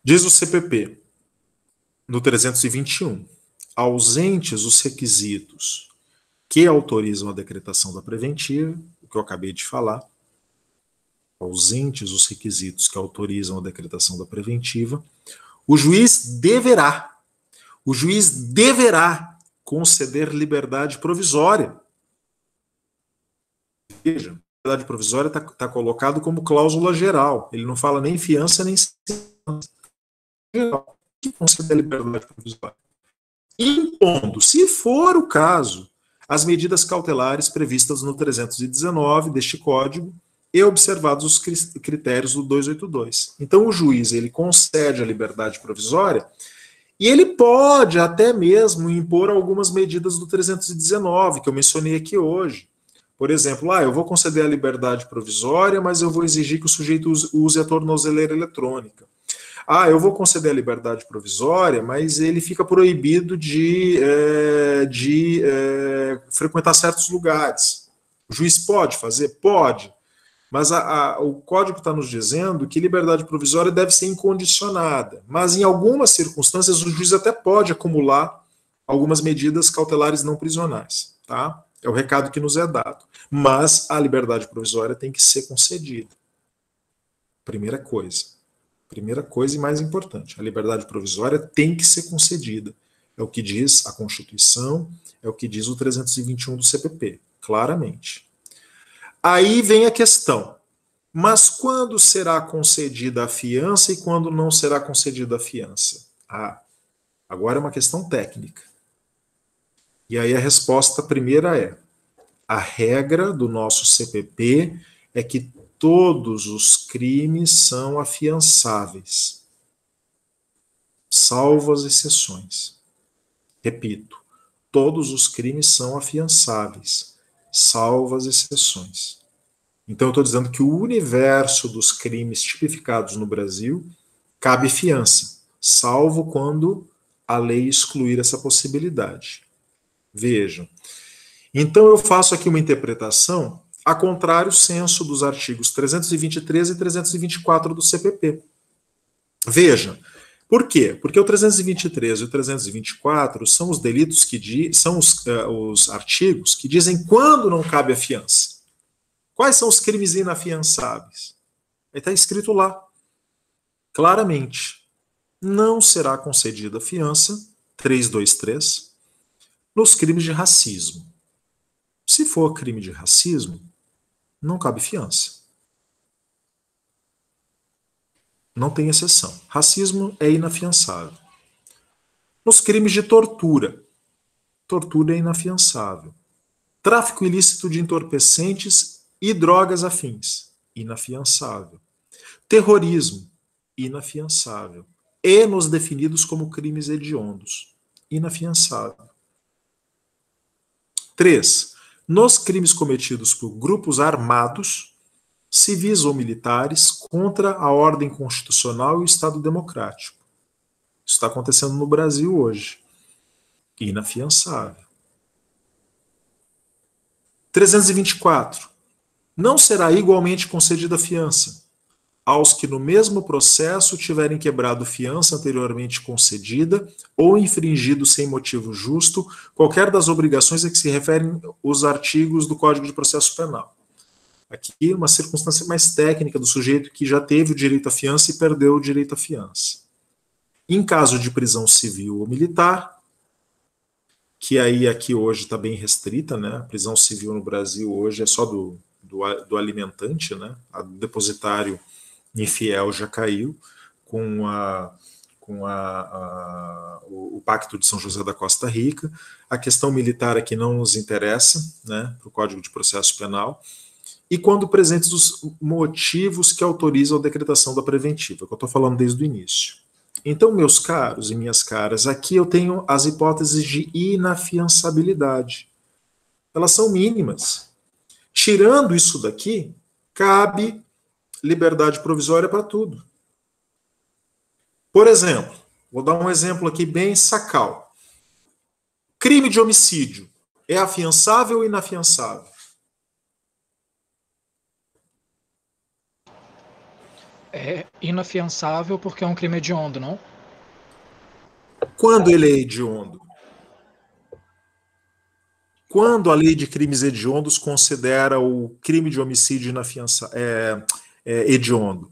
diz o CPP, no 321, ausentes os requisitos que autorizam a decretação da preventiva, o que eu acabei de falar, ausentes os requisitos que autorizam a decretação da preventiva, o juiz deverá conceder liberdade provisória. Veja, liberdade provisória está colocado como cláusula geral. Ele não fala nem fiança, nem segurança. Geral. Que conceder liberdade provisória? Impondo, se for o caso, as medidas cautelares previstas no 319 deste Código e observados os critérios do 282. Então, o juiz ele concede a liberdade provisória E ele pode até mesmo impor algumas medidas do 319, que eu mencionei aqui hoje. Por exemplo, eu vou conceder a liberdade provisória, mas eu vou exigir que o sujeito use a tornozeleira eletrônica. Eu vou conceder a liberdade provisória, mas ele fica proibido de frequentar certos lugares. O juiz pode fazer? Pode. Mas o código está nos dizendo que liberdade provisória deve ser incondicionada. Mas em algumas circunstâncias o juiz até pode acumular algumas medidas cautelares não prisionais. Tá? É o recado que nos é dado. Mas a liberdade provisória tem que ser concedida. Primeira coisa. Primeira coisa e mais importante, a liberdade provisória tem que ser concedida. É o que diz a Constituição, é o que diz o 321 do CPP, claramente. Aí vem a questão, mas quando será concedida a fiança e quando não será concedida a fiança? Agora é uma questão técnica. E aí a resposta primeira é, a regra do nosso CPP é que todos os crimes são afiançáveis, salvo as exceções. Repito, todos os crimes são afiançáveis, salvo as exceções. Então eu estou dizendo que o universo dos crimes tipificados no Brasil cabe fiança, salvo quando a lei excluir essa possibilidade. Vejam. Então eu faço aqui uma interpretação a contrário senso dos artigos 323 e 324 do CPP. Veja, por quê? Porque o 323 e o 324 são os delitos são os artigos que dizem quando não cabe a fiança. Quais são os crimes inafiançáveis? Aí está escrito lá, claramente, não será concedida fiança, 323, nos crimes de racismo. Se for crime de racismo, não cabe fiança. Não tem exceção. Racismo é inafiançável. Nos crimes de tortura, tortura é inafiançável. Tráfico ilícito de entorpecentes e drogas afins, inafiançável. Terrorismo, inafiançável. E nos definidos como crimes hediondos, inafiançável. 3. Nos crimes cometidos por grupos armados, civis ou militares, contra a ordem constitucional e o Estado democrático. Isso está acontecendo no Brasil hoje. Inafiançável. 324. Não será igualmente concedida fiança aos que no mesmo processo tiverem quebrado fiança anteriormente concedida ou infringido sem motivo justo qualquer das obrigações a que se referem os artigos do Código de Processo Penal. Aqui uma circunstância mais técnica do sujeito que já teve o direito à fiança e perdeu o direito à fiança. Em caso de prisão civil ou militar, que aí aqui hoje está bem restrita, né? A prisão civil no Brasil hoje é só do alimentante, né? O depositário infiel já caiu com o Pacto de São José da Costa Rica. A questão militar aqui não nos interessa, né? Para o Código de Processo Penal. E quando presentes os motivos que autorizam a decretação da preventiva, que eu estou falando desde o início. Então, meus caros e minhas caras, aqui eu tenho as hipóteses de inafiançabilidade. Elas são mínimas. Tirando isso daqui, cabe liberdade provisória para tudo. Por exemplo, vou dar um exemplo aqui bem sacal. Crime de homicídio é afiançável ou inafiançável? É inafiançável porque é um crime hediondo, não? Quando ele é hediondo? Quando a lei de crimes hediondos considera o crime de homicídio hediondo?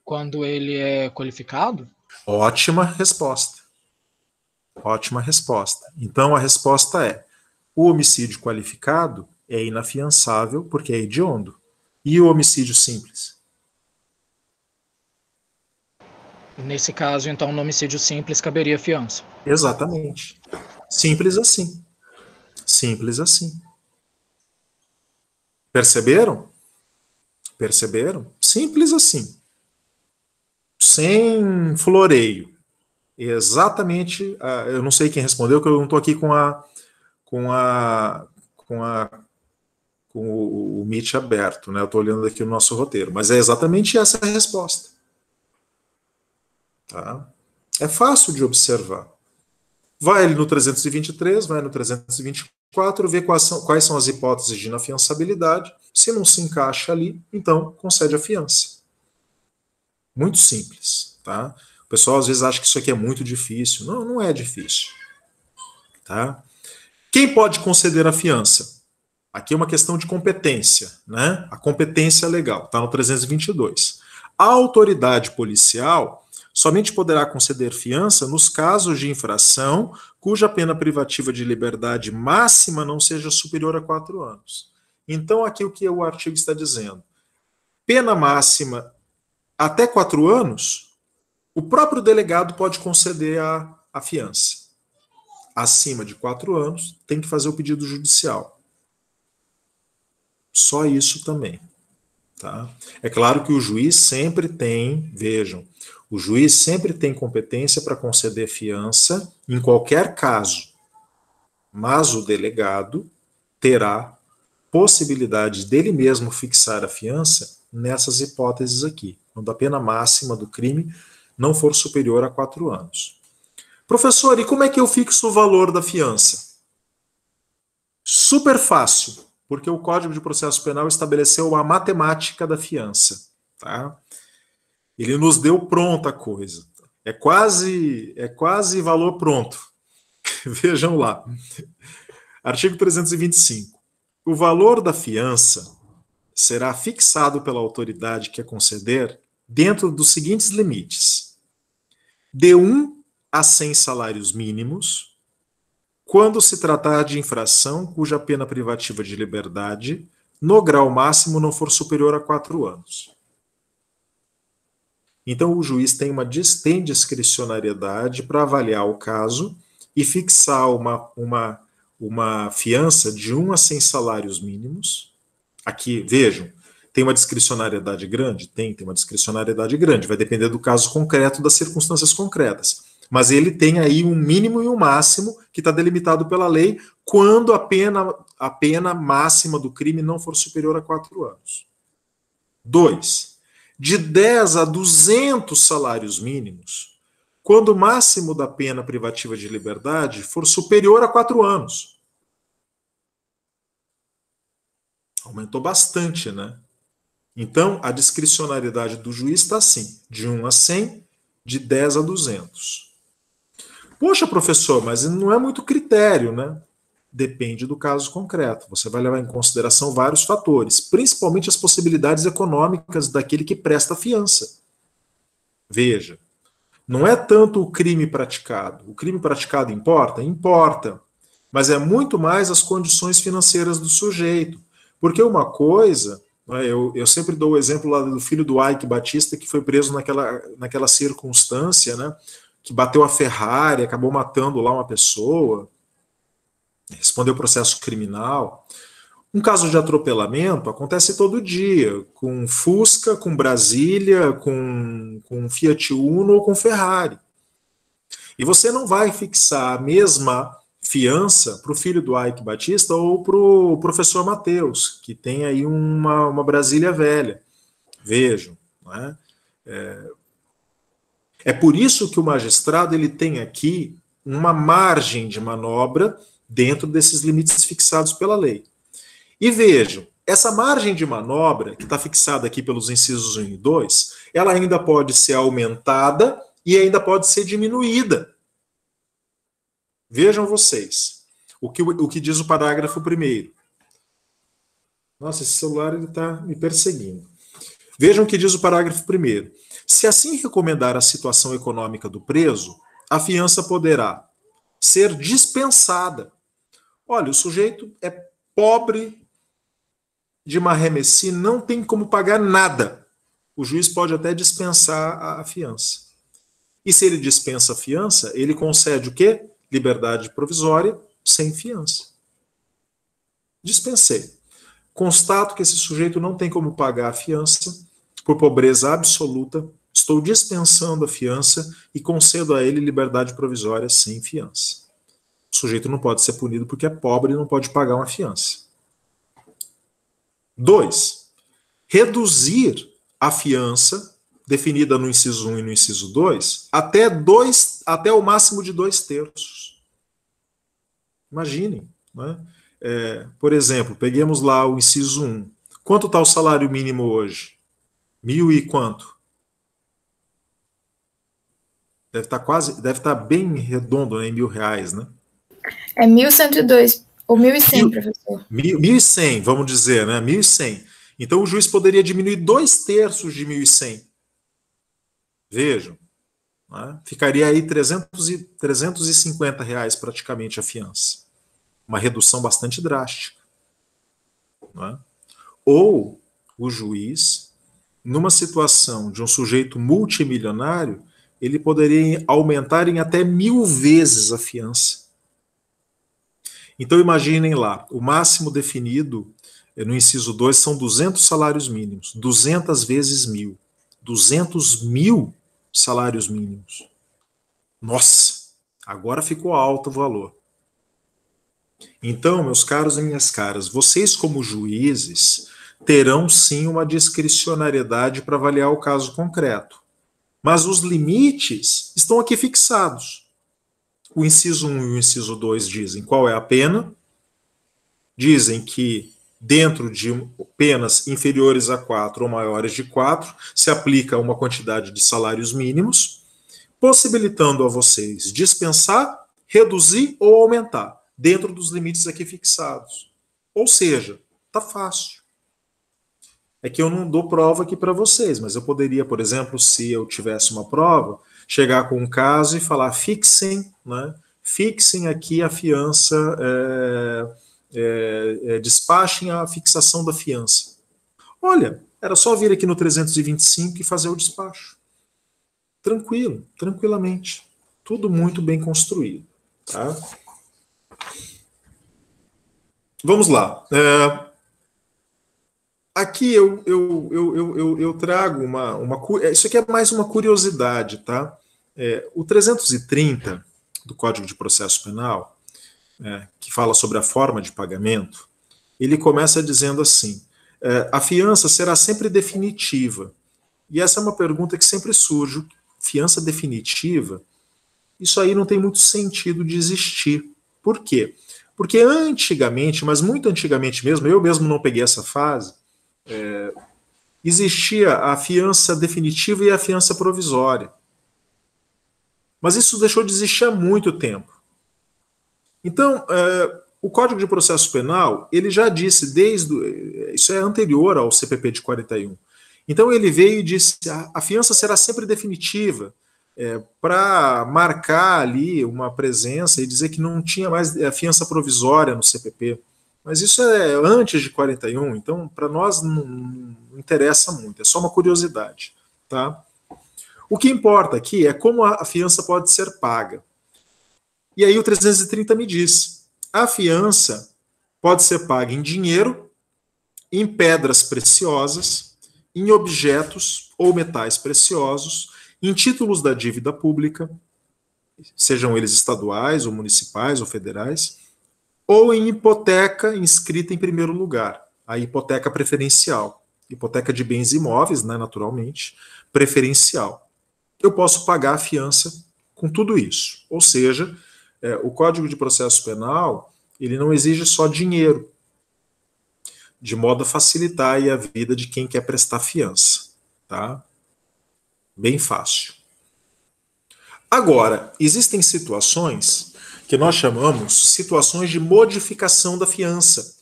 Quando ele é qualificado? Ótima resposta. Ótima resposta. Então a resposta é: o homicídio qualificado é inafiançável porque é hediondo. E o homicídio simples? Nesse caso, então, no homicídio simples caberia fiança. Exatamente. Simples assim. Simples assim. Perceberam? Perceberam? Simples assim. Sem floreio. exatamente, eu não sei quem respondeu, que eu não estou aqui com o Meet aberto, né? Eu estou olhando aqui o nosso roteiro, mas é exatamente essa a resposta. Tá? É fácil de observar. Vai ali no 323, vai no 324, vê quais são as hipóteses de inafiançabilidade. Se não se encaixa ali, então concede a fiança. Muito simples. Tá? O pessoal às vezes acha que isso aqui é muito difícil. Não, não é difícil. Tá? Quem pode conceder a fiança? Aqui é uma questão de competência, né? A competência legal, está no 322. A autoridade policial somente poderá conceder fiança nos casos de infração cuja pena privativa de liberdade máxima não seja superior a 4 anos. Então, aqui o que o artigo está dizendo? Pena máxima até 4 anos, o próprio delegado pode conceder a fiança. Acima de 4 anos, tem que fazer o pedido judicial. Só isso também. Tá? É claro que o juiz sempre tem, vejam, o juiz sempre tem competência para conceder fiança em qualquer caso, mas o delegado terá possibilidade dele mesmo fixar a fiança nessas hipóteses aqui, quando a pena máxima do crime não for superior a 4 anos. Professor, e como é que eu fixo o valor da fiança? Super fácil, porque o Código de Processo Penal estabeleceu a matemática da fiança. Tá? Ele nos deu pronta a coisa. É quase valor pronto. Vejam lá. Artigo 325. O valor da fiança será fixado pela autoridade que a conceder dentro dos seguintes limites. De 1 a 100 salários mínimos, quando se tratar de infração cuja pena privativa de liberdade, no grau máximo, não for superior a 4 anos. Então, o juiz tem discricionariedade para avaliar o caso e fixar uma fiança de 1 a 100 salários mínimos. Aqui, vejam, tem uma discricionariedade grande? Tem uma discricionariedade grande, vai depender do caso concreto, das circunstâncias concretas. Mas ele tem aí um mínimo e um máximo que está delimitado pela lei quando a pena máxima do crime não for superior a 4 anos. 2. De 10 a 200 salários mínimos, quando o máximo da pena privativa de liberdade for superior a 4 anos. Aumentou bastante, né? Então, a discricionariedade do juiz está assim, de 1 a 100, de 10 a 200. Poxa, professor, mas não é muito critério, né? Depende do caso concreto. Você vai levar em consideração vários fatores, principalmente as possibilidades econômicas daquele que presta a fiança. Veja, não é tanto o crime praticado. O crime praticado importa? Importa. Mas é muito mais as condições financeiras do sujeito. Porque uma coisa, eu sempre dou o exemplo lá do filho do Ike Batista, que foi preso naquela circunstância, né? Que bateu a Ferrari, acabou matando lá uma pessoa, respondeu processo criminal. Um caso de atropelamento acontece todo dia, com Fusca, com Brasília, com Fiat Uno ou com Ferrari. E você não vai fixar a mesma fiança para o filho do Ike Batista ou para o professor Mateus, que tem aí uma Brasília velha. Vejam, não é? É por isso que o magistrado ele tem aqui uma margem de manobra dentro desses limites fixados pela lei. E vejam, essa margem de manobra, que está fixada aqui pelos incisos 1 e 2, ela ainda pode ser aumentada e ainda pode ser diminuída. Vejam vocês, o que diz o parágrafo 1º. Nossa, esse celular está me perseguindo. Vejam o que diz o parágrafo 1º. Se assim recomendar a situação econômica do preso, a fiança poderá ser dispensada. Olha, o sujeito é pobre de marremessi, não tem como pagar nada. O juiz pode até dispensar a fiança. E se ele dispensa a fiança, ele concede o quê? Liberdade provisória sem fiança. Dispensei. Constato que esse sujeito não tem como pagar a fiança por pobreza absoluta, Estou dispensando a fiança e concedo a ele liberdade provisória sem fiança. O sujeito não pode ser punido porque é pobre e não pode pagar uma fiança. 2. Reduzir a fiança, definida no inciso 1 e no inciso 2, até o máximo de 2/3. Imaginem, né? Por exemplo, peguemos lá o inciso 1. Quanto está o salário mínimo hoje? 1.000 e quanto? Deve estar bem redondo, né, em R$1.000, né? É 1.102, ou 1.100, professor. 1.100, vamos dizer, né? 1.100. Então o juiz poderia diminuir 2/3 de 1.100. Vejam, né? Ficaria aí R$350 praticamente a fiança. Uma redução bastante drástica. Né? Ou o juiz, numa situação de um sujeito multimilionário, ele poderia aumentar em até 1.000 vezes a fiança. Então imaginem lá, o máximo definido no inciso 2 são 200 salários mínimos, 200 vezes 1.000. 200.000 salários mínimos. Nossa, agora ficou alto o valor. Então, meus caros e minhas caras, vocês como juízes terão sim uma discricionariedade para avaliar o caso concreto. Mas os limites estão aqui fixados. O inciso 1 e o inciso 2 dizem qual é a pena, dizem que dentro de penas inferiores a 4 ou maiores de 4, se aplica uma quantidade de salários mínimos, possibilitando a vocês dispensar, reduzir ou aumentar, dentro dos limites aqui fixados. Ou seja, está fácil. É que eu não dou prova aqui para vocês, mas eu poderia, por exemplo, se eu tivesse uma prova, chegar com um caso e falar, fixem, né? Fixem aqui a fiança, despachem a fixação da fiança. Olha, era só vir aqui no 325 e fazer o despacho. Tranquilo, tranquilamente. Tudo muito bem construído. Tá? Vamos lá. Aqui eu trago isso aqui é mais uma curiosidade, tá? O 330 do Código de Processo Penal, que fala sobre a forma de pagamento, ele começa dizendo assim, a fiança será sempre definitiva. E essa é uma pergunta que sempre surge, fiança definitiva, isso aí não tem muito sentido de existir. Por quê? Porque antigamente, mas muito antigamente mesmo, eu mesmo não peguei essa fase, existia a fiança definitiva e a fiança provisória. Mas isso deixou de existir há muito tempo. Então, o Código de Processo Penal, ele já disse isso é anterior ao CPP de 41. Então ele veio e disse, a fiança será sempre definitiva, para marcar ali uma presença e dizer que não tinha mais a fiança provisória no CPP. Mas isso é antes de 41, então para nós não interessa muito, é só uma curiosidade. Tá? O que importa aqui é como a fiança pode ser paga. E aí o 330 me diz, a fiança pode ser paga em dinheiro, em pedras preciosas, em objetos ou metais preciosos, em títulos da dívida pública, sejam eles estaduais ou municipais ou federais, ou em hipoteca inscrita em primeiro lugar, a hipoteca preferencial, hipoteca de bens imóveis, né, naturalmente, preferencial. Eu posso pagar a fiança com tudo isso. Ou seja, o Código de Processo Penal, ele não exige só dinheiro, de modo a facilitar aí a vida de quem quer prestar fiança. Tá? Bem fácil. Agora, existem situações que nós chamamos situações de modificação da fiança.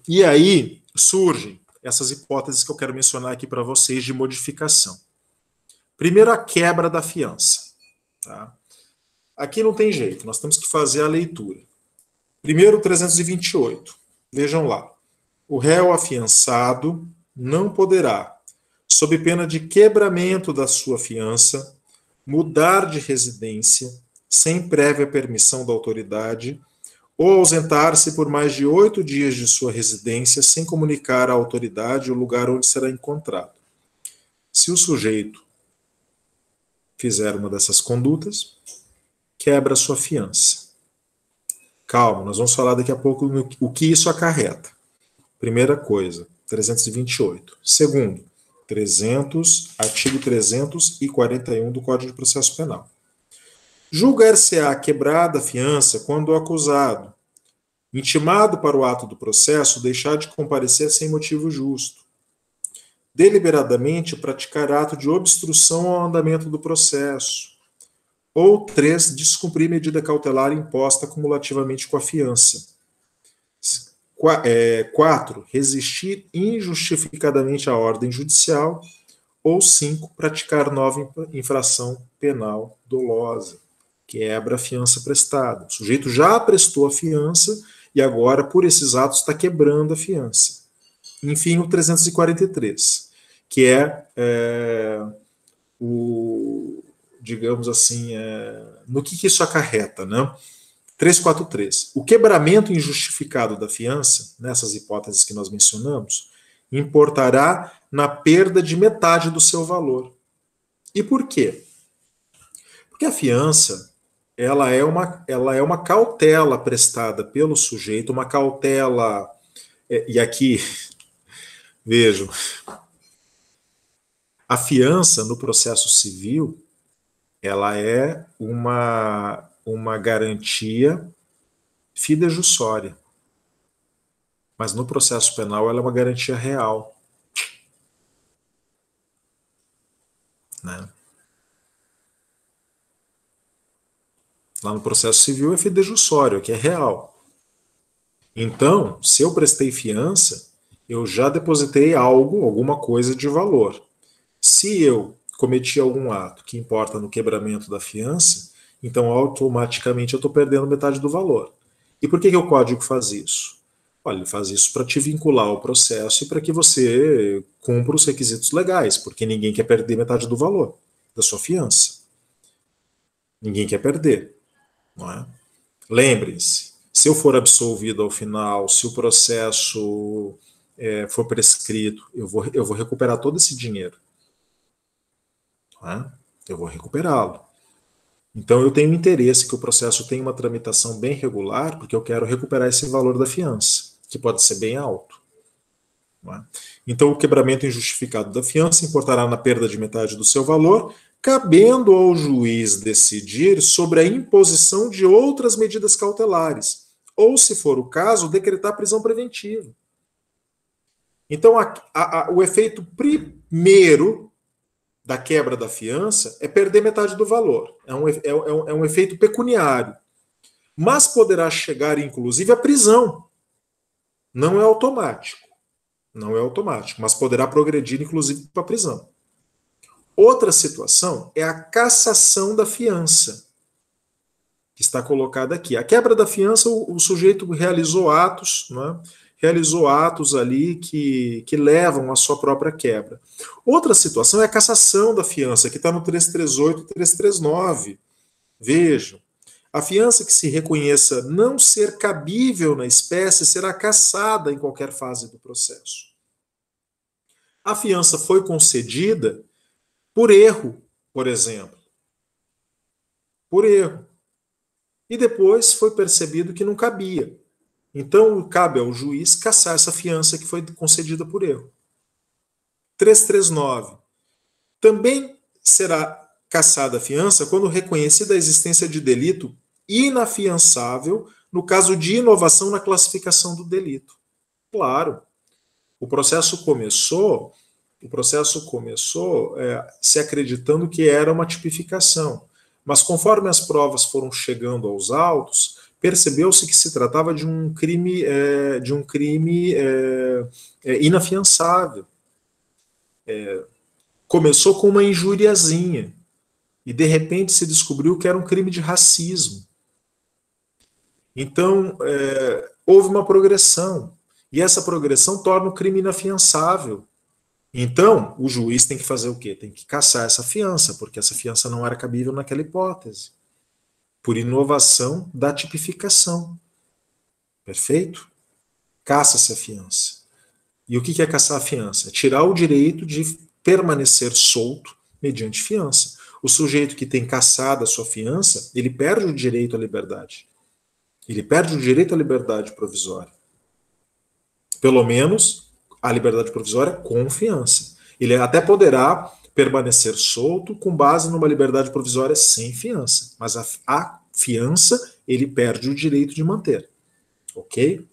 E aí surgem essas hipóteses que eu quero mencionar aqui para vocês de modificação. Primeiro, a quebra da fiança. Tá? Aqui não tem jeito, nós temos que fazer a leitura. Primeiro, 328. Vejam lá. O réu afiançado não poderá, sob pena de quebramento da sua fiança, mudar de residência sem prévia permissão da autoridade ou ausentar-se por mais de 8 dias de sua residência sem comunicar à autoridade o lugar onde será encontrado. Se o sujeito fizer uma dessas condutas, quebra a sua fiança. Calma, nós vamos falar daqui a pouco o que isso acarreta. Primeira coisa, 328. Segundo, artigo 341 do Código de Processo Penal. Julgar-se-á quebrada a fiança quando o acusado, intimado para o ato do processo, deixar de comparecer sem motivo justo, deliberadamente praticar ato de obstrução ao andamento do processo, ou 3, descumprir medida cautelar imposta cumulativamente com a fiança. 4, resistir injustificadamente à ordem judicial, ou 5, praticar nova infração penal dolosa, quebra a fiança prestada. O sujeito já prestou a fiança e agora, por esses atos, está quebrando a fiança. Enfim, o 343, que digamos assim, no que isso acarreta, né? 343. O quebramento injustificado da fiança, nessas hipóteses que nós mencionamos, importará na perda de metade do seu valor. E por quê? Porque a fiança, ela é uma cautela prestada pelo sujeito, uma cautela, e aqui, vejam, a fiança no processo civil, ela é uma garantia fidejussória. Mas no processo penal ela é uma garantia real. Né? Lá no processo civil é fidejussório, que é real. Então, se eu prestei fiança, eu já depositei alguma coisa de valor. Se eu cometi algum ato que importa no quebramento da fiança, então automaticamente eu estou perdendo metade do valor. E por que o Código faz isso? Olha, ele faz isso para te vincular ao processo e para que você cumpra os requisitos legais, porque ninguém quer perder metade do valor da sua fiança. Ninguém quer perder. Não é? Lembrem-se, se eu for absolvido ao final, se o processo for prescrito, eu vou recuperar todo esse dinheiro. Não é? Eu vou recuperá-lo. Então eu tenho interesse que o processo tenha uma tramitação bem regular, porque eu quero recuperar esse valor da fiança, que pode ser bem alto. Não é? Então o quebramento injustificado da fiança importará na perda de metade do seu valor, cabendo ao juiz decidir sobre a imposição de outras medidas cautelares, ou, se for o caso, decretar prisão preventiva. Então o efeito primeiro da quebra da fiança é perder metade do valor. É um efeito pecuniário. Mas poderá chegar, inclusive, à prisão. Não é automático. Não é automático, mas poderá progredir, inclusive, para a prisão. Outra situação é a cassação da fiança, que está colocada aqui. A quebra da fiança, o sujeito realizou atos, né? Realizou atos ali que levam à sua própria quebra. Outra situação é a cassação da fiança, que está no 338 e 339. Vejam, a fiança que se reconheça não ser cabível na espécie será cassada em qualquer fase do processo. A fiança foi concedida por erro, por exemplo. Por erro. E depois foi percebido que não cabia. Então, cabe ao juiz cassar essa fiança que foi concedida por erro. 339. Também será cassada a fiança quando reconhecida a existência de delito inafiançável no caso de inovação na classificação do delito. Claro, o processo começou se acreditando que era uma tipificação, mas conforme as provas foram chegando aos autos, percebeu-se que se tratava de um crime inafiançável. Começou com uma injuriazinha e de repente se descobriu que era um crime de racismo. Então houve uma progressão e essa progressão torna o crime inafiançável. Então o juiz tem que fazer o quê? Tem que cassar essa fiança, porque essa fiança não era cabível naquela hipótese, por inovação da tipificação. Perfeito? Caça-se a fiança. E o que é caçar a fiança? É tirar o direito de permanecer solto mediante fiança. O sujeito que tem cassado a sua fiança, ele perde o direito à liberdade. Ele perde o direito à liberdade provisória. Pelo menos a liberdade provisória com fiança. Ele até poderá permanecer solto com base numa liberdade provisória sem fiança, mas a fiança ele perde o direito de manter. Ok?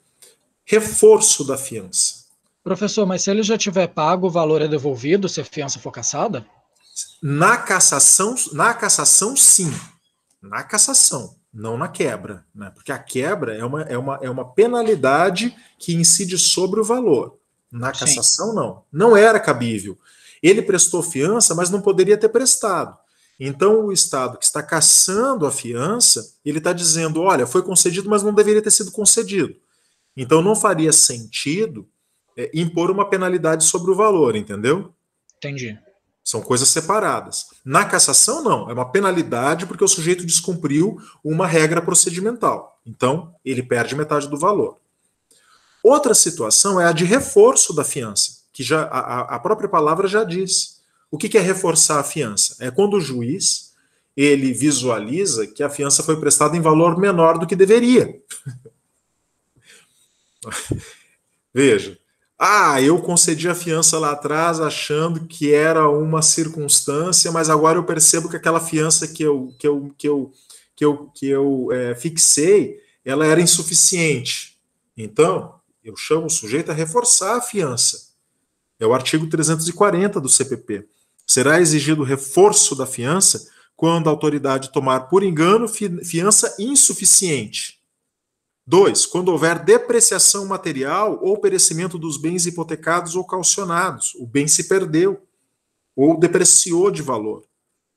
Reforço da fiança. Professor, mas se ele já tiver pago, o valor é devolvido se a fiança for cassada? Na cassação, sim. Na cassação, não na quebra. Né? Porque a quebra é uma penalidade que incide sobre o valor. Na cassação, sim. Não. Não era cabível. Ele prestou fiança, mas não poderia ter prestado. Então, o Estado que está cassando a fiança, ele está dizendo, olha, foi concedido, mas não deveria ter sido concedido. Então, não faria sentido impor uma penalidade sobre o valor, entendeu? Entendi. São coisas separadas. Na cassação, não. É uma penalidade porque o sujeito descumpriu uma regra procedimental. Então, ele perde metade do valor. Outra situação é a de reforço da fiança, que já a própria palavra já diz. O que é reforçar a fiança? É quando o juiz ele visualiza que a fiança foi prestada em valor menor do que deveria. Veja. Eu concedi a fiança lá atrás achando que era uma circunstância, mas agora eu percebo que aquela fiança que eu fixei, ela era insuficiente. Então, eu chamo o sujeito a reforçar a fiança. É o artigo 340 do CPP. Será exigido reforço da fiança quando a autoridade tomar por engano fiança insuficiente. 2. Quando houver depreciação material ou perecimento dos bens hipotecados ou calcionados. O bem se perdeu ou depreciou de valor.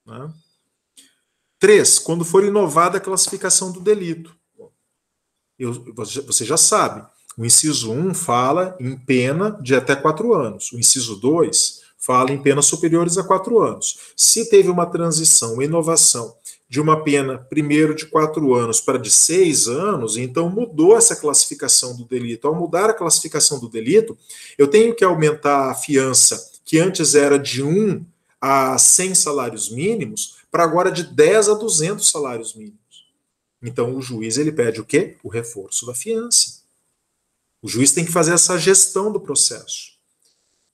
Né? 3. Quando for inovada a classificação do delito. Você já sabe, o inciso 1 fala em pena de até 4 anos. O inciso 2 fala em penas superiores a 4 anos. Se teve uma transição, uma inovação de uma pena primeiro de 4 anos para de 6 anos, então mudou essa classificação do delito. Ao mudar a classificação do delito, eu tenho que aumentar a fiança, que antes era de 1 a 100 salários mínimos, para agora de 10 a 200 salários mínimos. Então o juiz ele pede o quê? O reforço da fiança. O juiz tem que fazer essa gestão do processo.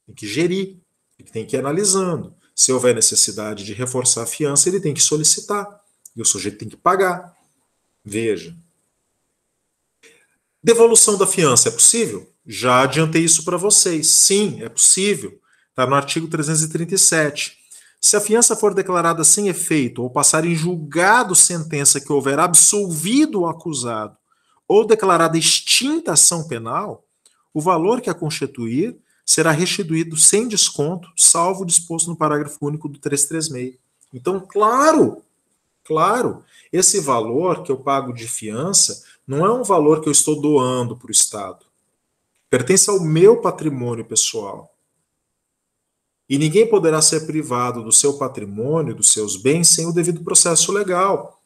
Tem que gerir, ele tem que ir analisando. Se houver necessidade de reforçar a fiança, ele tem que solicitar. E o sujeito tem que pagar. Veja. Devolução da fiança é possível? Já adiantei isso para vocês. Sim, é possível. Está no artigo 337. Se a fiança for declarada sem efeito ou passar em julgado sentença que houver absolvido o acusado ou declarada extinta a ação penal, o valor que a constituir será restituído sem desconto, salvo o disposto no parágrafo único do 336. Então, claro, esse valor que eu pago de fiança não é um valor que eu estou doando para o Estado. Pertence ao meu patrimônio pessoal. E ninguém poderá ser privado do seu patrimônio, dos seus bens, sem o devido processo legal.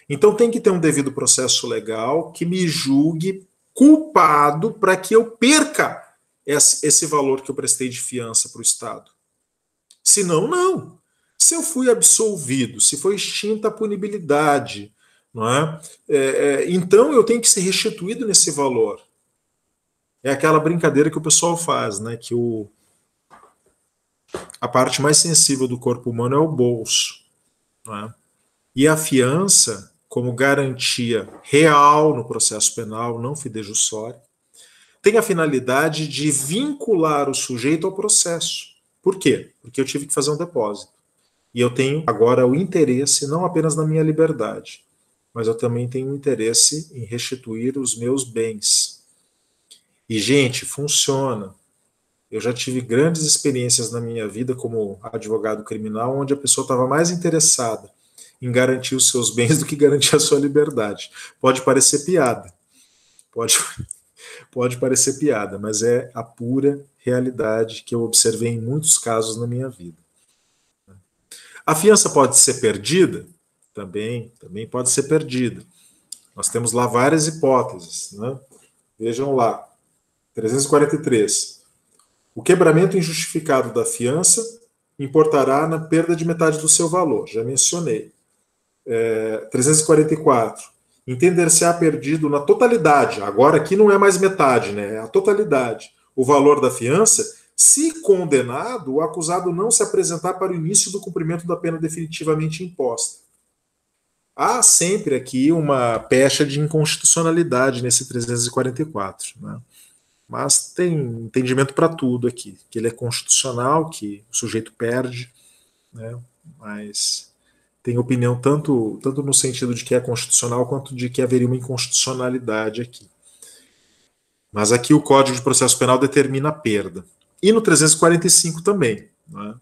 Então tem que ter um devido processo legal que me julgue culpado para que eu perca esse valor que eu prestei de fiança para o Estado. Senão, não. Se eu fui absolvido, se foi extinta a punibilidade, não é? Então eu tenho que ser restituído nesse valor. É aquela brincadeira que o pessoal faz, né? Que a parte mais sensível do corpo humano é o bolso. Não é? E a fiança, como garantia real no processo penal, não fidejussória, tem a finalidade de vincular o sujeito ao processo. Por quê? Porque eu tive que fazer um depósito. E eu tenho agora o interesse não apenas na minha liberdade, mas eu também tenho interesse em restituir os meus bens. E, gente, funciona. Eu já tive grandes experiências na minha vida como advogado criminal, onde a pessoa estava mais interessada em garantir os seus bens do que garantir a sua liberdade. Pode parecer piada. Pode parecer piada, mas é a pura realidade que eu observei em muitos casos na minha vida. A fiança pode ser perdida? Também pode ser perdida. Nós temos lá várias hipóteses. Né? Vejam lá. 343. O quebramento injustificado da fiança importará na perda de metade do seu valor, já mencionei. 344. Entender-se-á perdido na totalidade, agora aqui não é mais metade, né? É a totalidade, o valor da fiança, se condenado, o acusado não se apresentar para o início do cumprimento da pena definitivamente imposta. Há sempre aqui uma pecha de inconstitucionalidade nesse 344, né? Mas tem entendimento para tudo aqui, que ele é constitucional, que o sujeito perde, né? Mas tem opinião tanto no sentido de que é constitucional, quanto de que haveria uma inconstitucionalidade aqui. Mas aqui o Código de Processo Penal determina a perda. E no 345 também, né?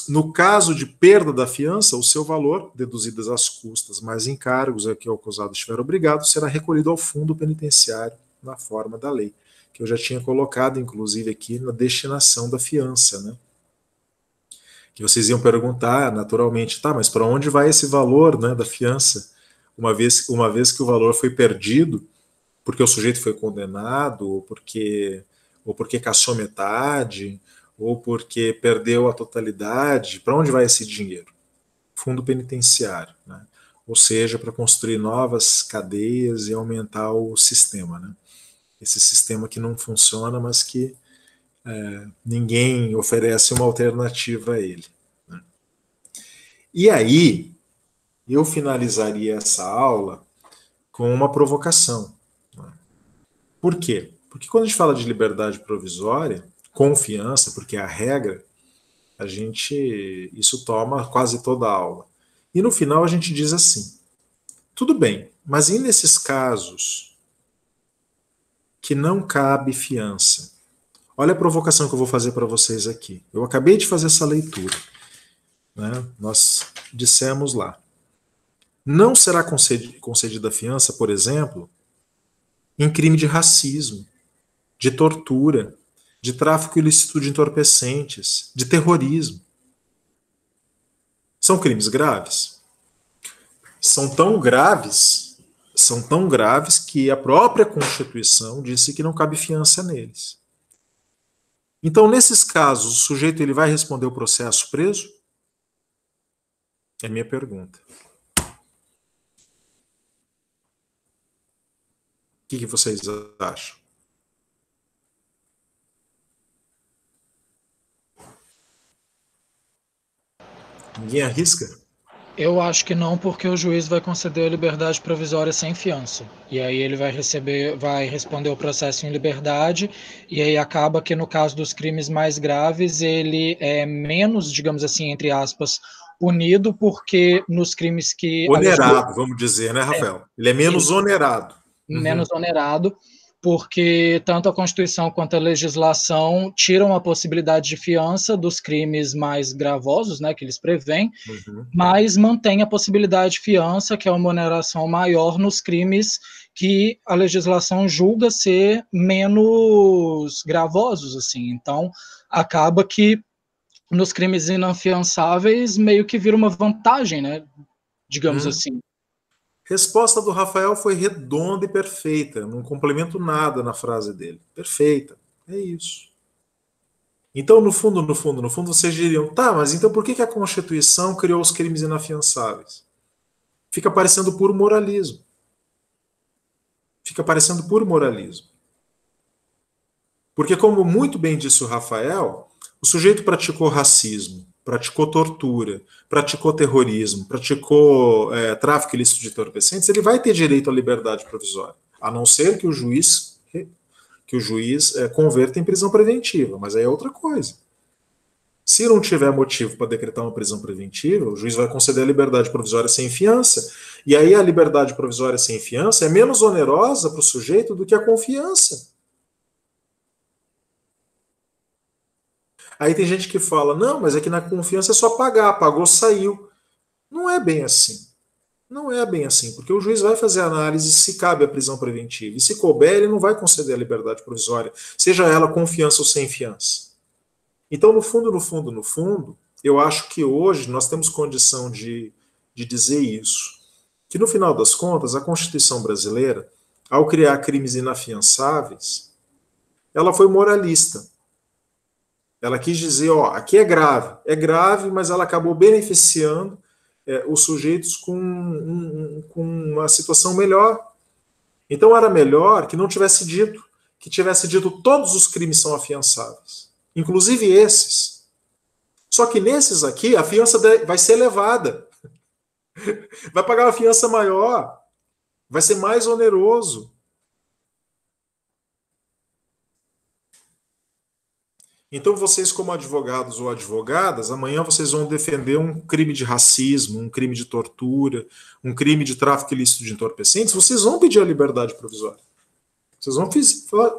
No caso de perda da fiança, o seu valor, deduzidas as custas mais encargos a que o acusado estiver obrigado, será recolhido ao fundo penitenciário na forma da lei, que eu já tinha colocado, inclusive, aqui na destinação da fiança, né? Que vocês iam perguntar, naturalmente, tá, mas para onde vai esse valor, né, da fiança? Uma vez que o valor foi perdido, porque o sujeito foi condenado, ou porque cassou metade, ou porque perdeu a totalidade, para onde vai esse dinheiro? Fundo penitenciário, né? Ou seja, para construir novas cadeias e aumentar o sistema, né? Esse sistema que não funciona, mas que ninguém oferece uma alternativa a ele, né? E aí, eu finalizaria essa aula com uma provocação, né? Por quê? Porque quando a gente fala de liberdade provisória, confiança, porque é a regra, isso toma quase toda a aula. E no final a gente diz assim, tudo bem, mas e nesses casos que não cabe fiança? Olha a provocação que eu vou fazer para vocês aqui. Eu acabei de fazer essa leitura, né? Nós dissemos lá, não será concedida fiança, por exemplo, em crime de racismo, de tortura, de tráfico ilícito de entorpecentes, de terrorismo. São crimes graves? São tão graves que a própria Constituição disse que não cabe fiança neles. Então, nesses casos, o sujeito ele vai responder o processo preso? É a minha pergunta. O que vocês acham? Ninguém arrisca? Eu acho que não, porque o juiz vai conceder a liberdade provisória sem fiança. E aí ele vai responder o processo em liberdade, e aí acaba que no caso dos crimes mais graves, ele é menos, digamos assim, entre aspas, punido, porque nos crimes que... Onerado, vamos dizer, né, Rafael? Ele é menos onerado. Menos onerado, porque tanto a Constituição quanto a legislação tiram a possibilidade de fiança dos crimes mais gravosos, né, que eles prevêem, mas mantém a possibilidade de fiança, que é uma oneração maior nos crimes que a legislação julga ser menos gravosos, assim. Então, acaba que nos crimes inafiançáveis meio que vira uma vantagem, né, digamos assim. Resposta do Rafael foi redonda e perfeita, não complemento nada na frase dele. Perfeita, é isso. Então, no fundo, vocês diriam, tá, mas então por que a Constituição criou os crimes inafiançáveis? Fica parecendo puro moralismo. Porque, como muito bem disse o Rafael, o sujeito praticou racismo, praticou tortura, praticou terrorismo, praticou tráfico ilícito de entorpecentes, ele vai ter direito à liberdade provisória, a não ser que o juiz converta em prisão preventiva, mas aí é outra coisa. Se não tiver motivo para decretar uma prisão preventiva, o juiz vai conceder a liberdade provisória sem fiança, e aí a liberdade provisória sem fiança é menos onerosa para o sujeito do que a confiança. Aí tem gente que fala, não, mas é que na confiança é só pagar, pagou, saiu. Não é bem assim. Não é bem assim, porque o juiz vai fazer a análise se cabe a prisão preventiva. E se couber, ele não vai conceder a liberdade provisória, seja ela confiança ou sem fiança. Então, no fundo, eu acho que hoje nós temos condição de dizer isso. Que no final das contas, a Constituição brasileira, ao criar crimes inafiançáveis, ela foi moralista. Ela quis dizer, ó, aqui é grave, mas ela acabou beneficiando os sujeitos com uma situação melhor. Então era melhor que não tivesse dito, que tivesse dito todos os crimes são afiançáveis, inclusive esses. Só que nesses aqui, a fiança vai ser elevada. Vai pagar uma fiança maior, vai ser mais oneroso. Então, vocês, como advogados ou advogadas, amanhã vocês vão defender um crime de racismo, um crime de tortura, um crime de tráfico ilícito de entorpecentes, vocês vão pedir a liberdade provisória. Vocês vão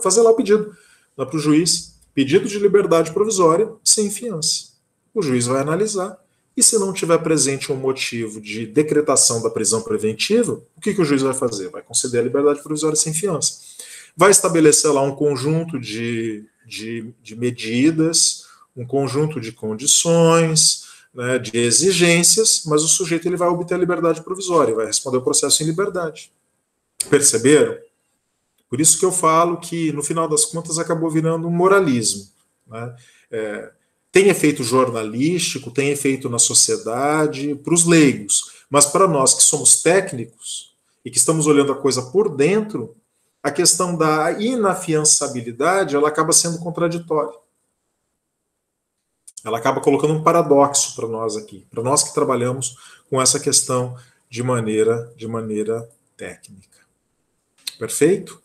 fazer lá o pedido, lá para o juiz, pedido de liberdade provisória sem fiança. O juiz vai analisar, e se não tiver presente um motivo de decretação da prisão preventiva, o que o juiz vai fazer? Vai conceder a liberdade provisória sem fiança. Vai estabelecer lá um conjunto de medidas, um conjunto de condições, né, de exigências, mas o sujeito ele vai obter a liberdade provisória, vai responder o processo em liberdade. Perceberam? Por isso que eu falo que, no final das contas, acabou virando um moralismo. Né? Tem efeito jornalístico, tem efeito na sociedade, para os leigos, mas para nós que somos técnicos e que estamos olhando a coisa por dentro, a questão da inafiançabilidade, ela acaba sendo contraditória. Ela acaba colocando um paradoxo para nós aqui, para nós que trabalhamos com essa questão de maneira técnica. Perfeito?